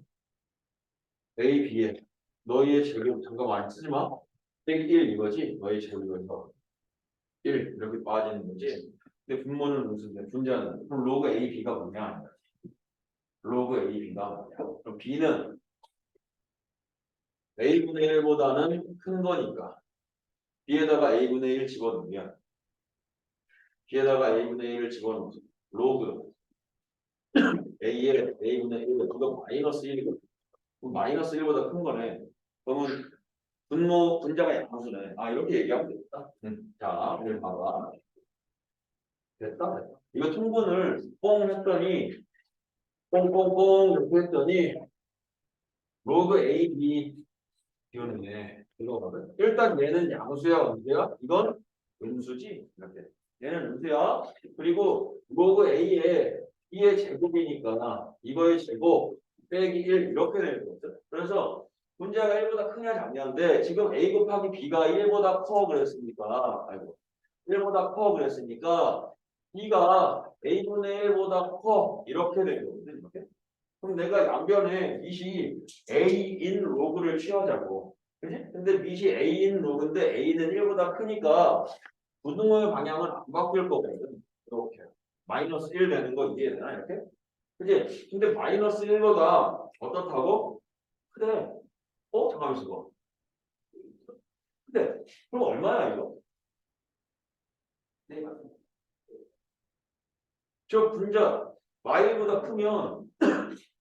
A, B에 너희의 제곱 잠깐 많이 쓰지 마. 빼기 1 이거지. 너희 제곱에서 1 이렇게 빠지는 거지. 근데 분모는 음수인데 분자는 그럼 로그 A, B가 뭐냐? 로그 A, B가 뭐냐? 그럼 B는 A분의 1보다는 큰 거니까 B에다가 A분의 1 집어넣으면 B에다가 A분의 1을 집어넣으면 로그 A의 A분의 1 이거 마이너스 1이거든. 마이너스 1보다 큰 거네. 그러면 분자가 양수네. 이렇게 얘기하면 되겠다. 자, 이걸 봐봐. 됐다. 이거 통분을 뽕 했더니 뽕뽕뽕 이렇게 했더니 로그 A, B 비우는데 이거거든. 일단 얘는 양수야, 음수야? 이건 음수지. 이렇게. 얘는 음수야. 그리고 로그 A에 B의 제곱이니까 이거의 제곱 빼기 1 이렇게 되는 거거든. 그래서 분자가 1보다 크냐 작냐인데 지금 A 곱하기 B가 1보다 커 그랬으니까 1보다 커 그랬으니까 B가 A분의 1보다 커 이렇게 된 거거든. 이렇게. 그럼 내가 양변에 밑이 A인 로그를 취하자고. 그지? 근데 밑이 A인 로그인데 A는 1보다 크니까 부등호의 방향은 안 바뀔 거거든. 이렇게. 마이너스 1 되는 거 이해되나? 이렇게? 그지? 근데 마이너스 1보다 어떻다고? 그래. 잠깐만 있어봐. 근데 그럼 얼마야 이거? 네, 맞습니다. 저 분자 y보다 크면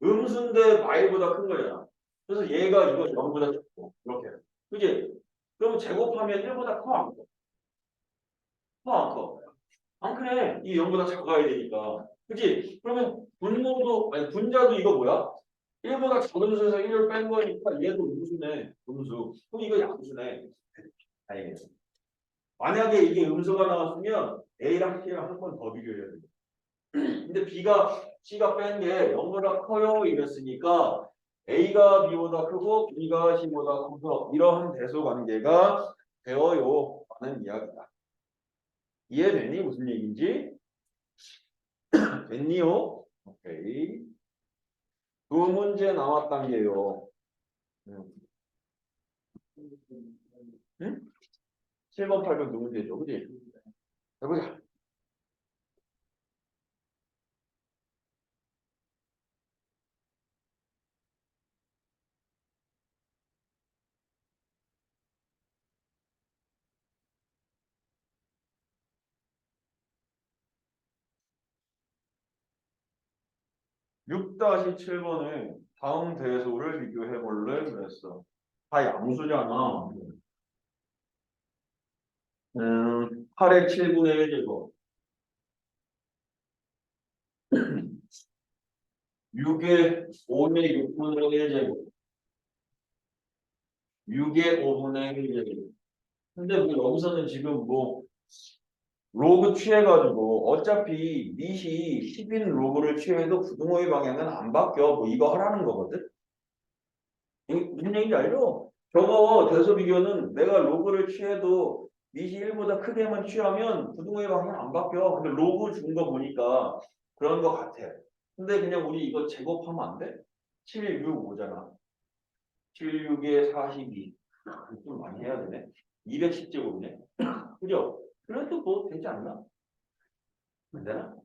음수인데 y보다 큰 거잖아. 그래서 얘가 이거 0보다 작고 이렇게. 그지? 그럼 제곱하면 1보다 커 안 커? 커 안 커? 안 크네. 이 0보다 작아야 되니까. 그지? 그러면 분모도 아니 분자도 이거 뭐야? 1보다 작은 수에서 1을 뺀 거니까 얘도 음수네. 음수. 그럼 이거 양수네. 알겠어. 만약에 이게 음수가 나왔으면 A랑 B랑 한 번 더 비교해야 돼. 근데 B가 C가 뺀 게 0보다 커요 이랬으니까 A가 B보다 크고 B가 C보다 커서 이러한 대소 관계가 되어요 라는 이야기다. 이해되니? 무슨 얘기인지? 됐니요? 오케이. 두 문제 남았단 게요. 응? 7번, 8번 두 문제죠. 그지? 해보자. 육 7번에 다음 대소를 비교해 볼래 그랬어. 다 양수잖아. 8의 7분의 1제곱, 6의 5의 6분의 1제곱, 6의 5분의 1제곱. 근데 뭐 여기서는 지금 뭐 로그 취해가지고 어차피 밑이 10인 로그를 취해도 부등호의 방향은 안 바뀌어. 뭐 이거 하라는 거거든. 무슨 얘기인지 알죠? 저거 대소 비교는 내가 로그를 취해도 밑이 1보다 크게만 취하면 부등호의 방향 안 바뀌어. 근데 로그 준 거 보니까 그런 거 같아. 근데 그냥 우리 이거 제곱하면 안 돼? 7, 6, 5잖아. 7, 6에 42. 좀 많이 해야 되네. 210제곱이네. 그죠? 그래도 뭐 되지 않나? 안 되나?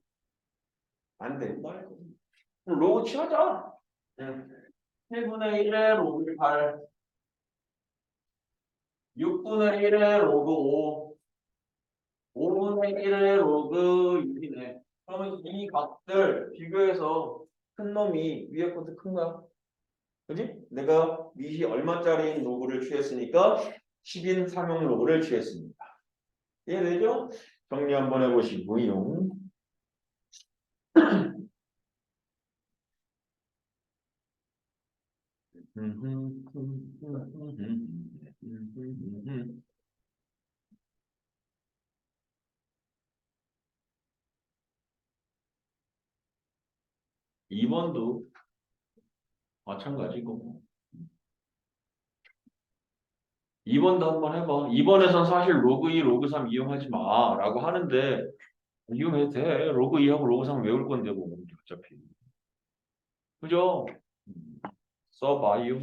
안 돼. 그럼 로그 취하자. 1분의 1에 로그 8, 6분의 1에 로그 5, 5분의 1의 로그 6이네. 그러면 이 값들 비교해서 큰 놈이 위에 것도 큰가? 그지? 내가 밑이 얼마짜리 로그를 취했으니까 10인 삼용 로그를 취했습니다. 이해되죠? 정리 한번 해보시고요. 이번도 마찬가지고. 2번도 한번 해봐. 2번에선 사실 로그 2, 로그 3 이용하지 마 라고 하는데 이용해도 돼. 로그 2하고 로그 3 외울 건데 뭐 어차피. 그죠? 써봐요.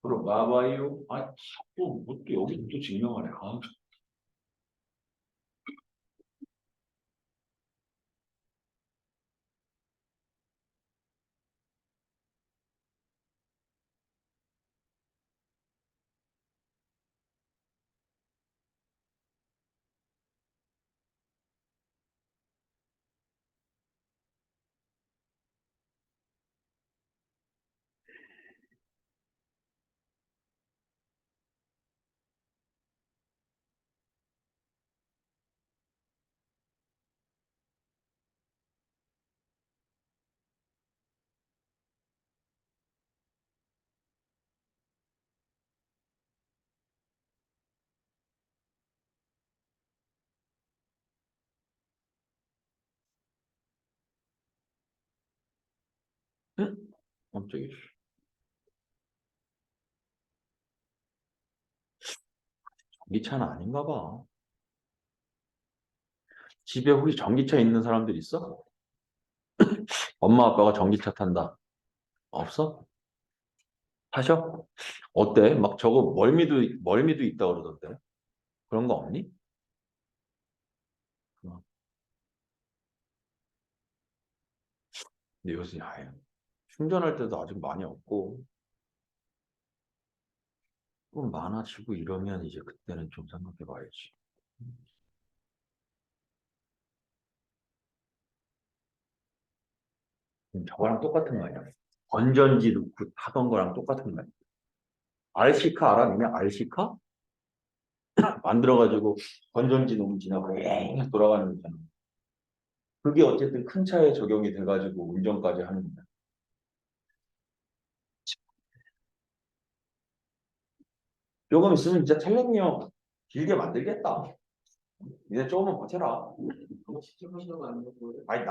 들어봐봐요. 아, 자꾸 뭐 또 여기 또 증명하네. 아, 응? 깜짝이야. 전기차는 아닌가 봐. 집에 혹시 전기차 있는 사람들 있어? 엄마 아빠가 전기차 탄다. 없어? 타셔? 어때? 막 저거 멀미도 있다 그러던데. 그런 거 없니? 어. 근데 요새 아예 충전할 때도 아직 많이 없고 좀 많아지고 이러면 이제 그때는 좀 생각해 봐야지. 저거랑 똑같은 거 아니야? 건전지 넣고 타던 거랑 똑같은 거 아니야? RC카 알아? 니네 RC카? 만들어가지고 건전지 너무 지나고 뺑 돌아가는 거 있잖아. 그게 어쨌든 큰 차에 적용이 돼가지고 운전까지 하는 거야. 조금 있으면 진짜 텔레미어 길게 만들겠다. 이제 조금만 버텨라. 그거 직접 하시는 거 아니에요? 그거를? 아니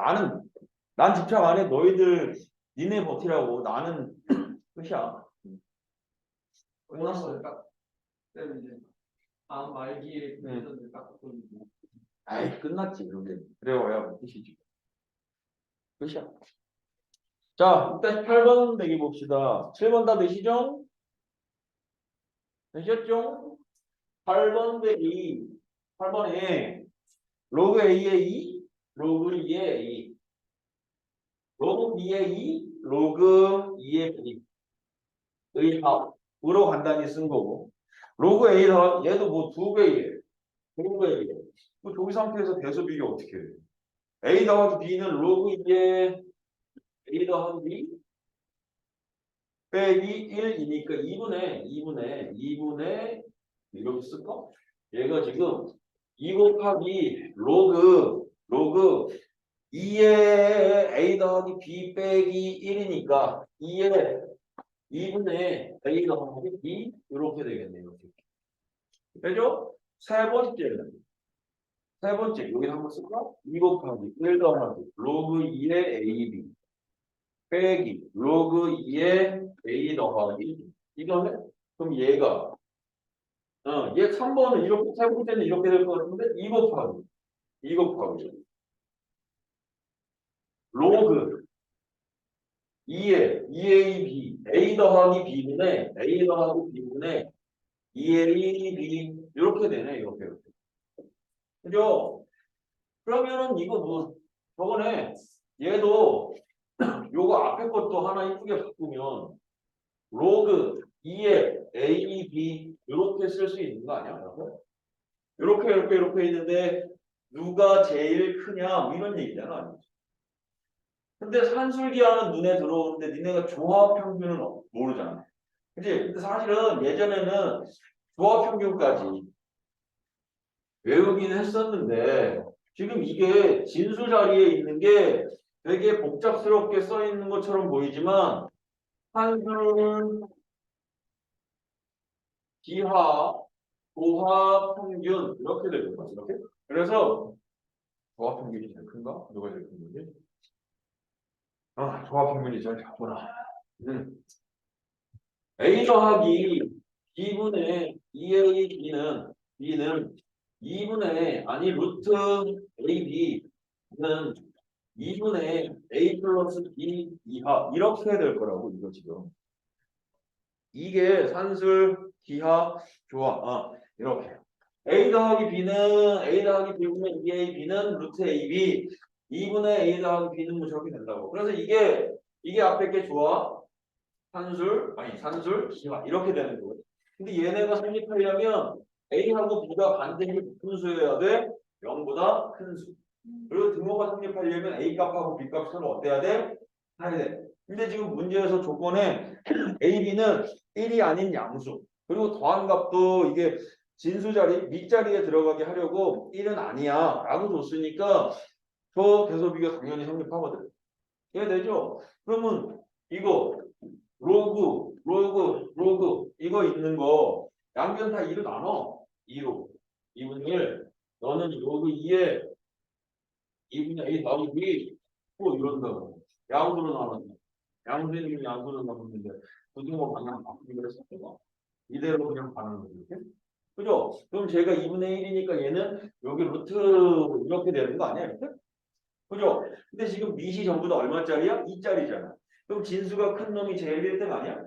난 집착 안 해. 너희들 니네 버티라고. 나는 끝이야. 끝났어요. 딱 그때 이제 다음 말기에 그래서 딱 보니까 아이 끝났지 그러게. 그래야 끝이지. 끝이야. 자, 일단 8번 대기 봅시다. 7번 다 되시죠? 되셨죠? 8번 대기 8번에 로그 A의 2, 로그 2의 A, 로그 B의 2, 로그 2의 B 의 합으로 간단히 쓴 거고 로그 A 더하기 얘도 뭐 2배예요. 2배예요. 그 저기 상태에서 대수 비교 어떻게 해요? A 더하기 B는 로그 2의 A 더하기 B 빼기 1이니까 2분의 이렇게 쓸까? 얘가 지금 2 곱하기 로그 2의 A 더하기 B 빼기 1이니까 2분의 A 더하기 B 이렇게 되겠네요. 이렇게. 되죠? 세 번째 여기 한번 쓸까? 2 곱하기 1 더하기 로그 2의 AB 빼기 로그 2의 A 더하기 이거는 그럼 얘가 얘 3번은 이렇게 세 번째는 이렇게 될 것 같은데 2 곱하기 로그 2의 2AB A 더하기 B분의 2AB 이렇게 되네 이렇게 그죠? 그러면은 이거 뭐 저번에 얘도 요거 앞에 것도 하나 이쁘게 바꾸면 로그 2의 AB 이렇게 쓸 수 있는 거 아니야? 이렇게 있는데 누가 제일 크냐 뭐 이런 얘기잖아. 근데 산술기하는 눈에 들어오는데 니네가 조합평균은 모르잖아. 그치? 근데 사실은 예전에는 조합평균까지 외우긴 했었는데 지금 이게 진수 자리에 있는 게 되게 복잡스럽게 써 있는 것처럼 보이지만 산술, 기하, 조합평균 이렇게 되는 거지. 이렇게? 그래서 조합평균이 제일 큰가? 누가 제일 큰 거지? 조합평균이 제일 작구나. A 더하기 B분의 2A B는 2분의 아니 루트 AB는 2분의 A 플러스 B 이하 이렇게 될 거라고 이거 지금 이게 산술 기하 조합 이렇게 A 더하기 B분의 2A B는 루트 AB 2분의 A 더하기 B는 뭐 저렇게 된다고 그래서 이게 앞에 게 조합 산술, 기하 이렇게 되는 거예요. 근데 얘네가 성립하려면 A하고 B가 반대로 높은 수여야 돼. 0보다 큰 수. 그리고 등호가 성립하려면 A 값하고 B 값은 어때야 돼? 해야 돼. 근데 지금 문제에서 조건에 A, B는 1이 아닌 양수. 그리고 더한 값도 이게 진수 자리, 밑자리에 들어가게 하려고 1은 아니야. 라고 줬으니까 저 대소비가 당연히 성립하거든. 이해되죠? 그러면 이거 로그 이거 있는 거 양변 다 2로 나눠 2로 2분의 1 너는 로그 2에 2분의 A 더하기 B 뭐 이런다고 양수로 나눴네 양수는 양수로 나눴는데 부등호 방향 바꾸기로 했었잖아 이대로 그냥 가는 거지 이렇게 그죠? 그럼 제가 2분의 1이니까 얘는 여기 루트 이렇게 되는 거 아니야 이렇게? 그죠? 근데 지금 밑이 전부 다 얼마짜리야? 2짜리잖아 그럼 진수가 큰 놈이 제일 1등 아니야?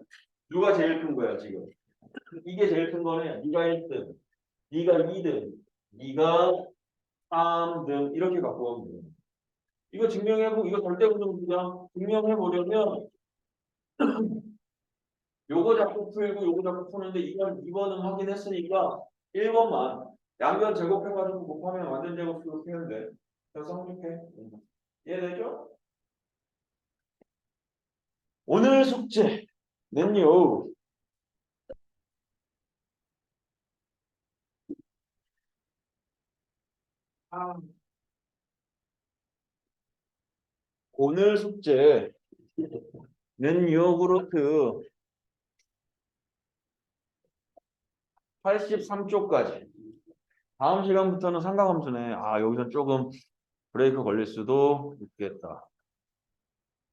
누가 제일 큰 거야 지금? 이게 제일 큰 거네. 네가 1등, 네가 2등, 네가 3등 이렇게 갖고 가면 돼. 이거 증명해보고 이거 절대부등비야. 증명해보려면 요거 자꾸 풀고 요거 자꾸 푸는데 이건 2번은 확인했으니까 1번만 양변 제곱해가지고 곱하면 완전 제곱수로 쓰면 돼. 그래서 성립해. 이해되죠? 오늘 숙제는요. 오늘 숙제는 요구르트 83쪽까지. 다음 시간부터는 삼각함수네. 여기서 조금 브레이크 걸릴 수도 있겠다.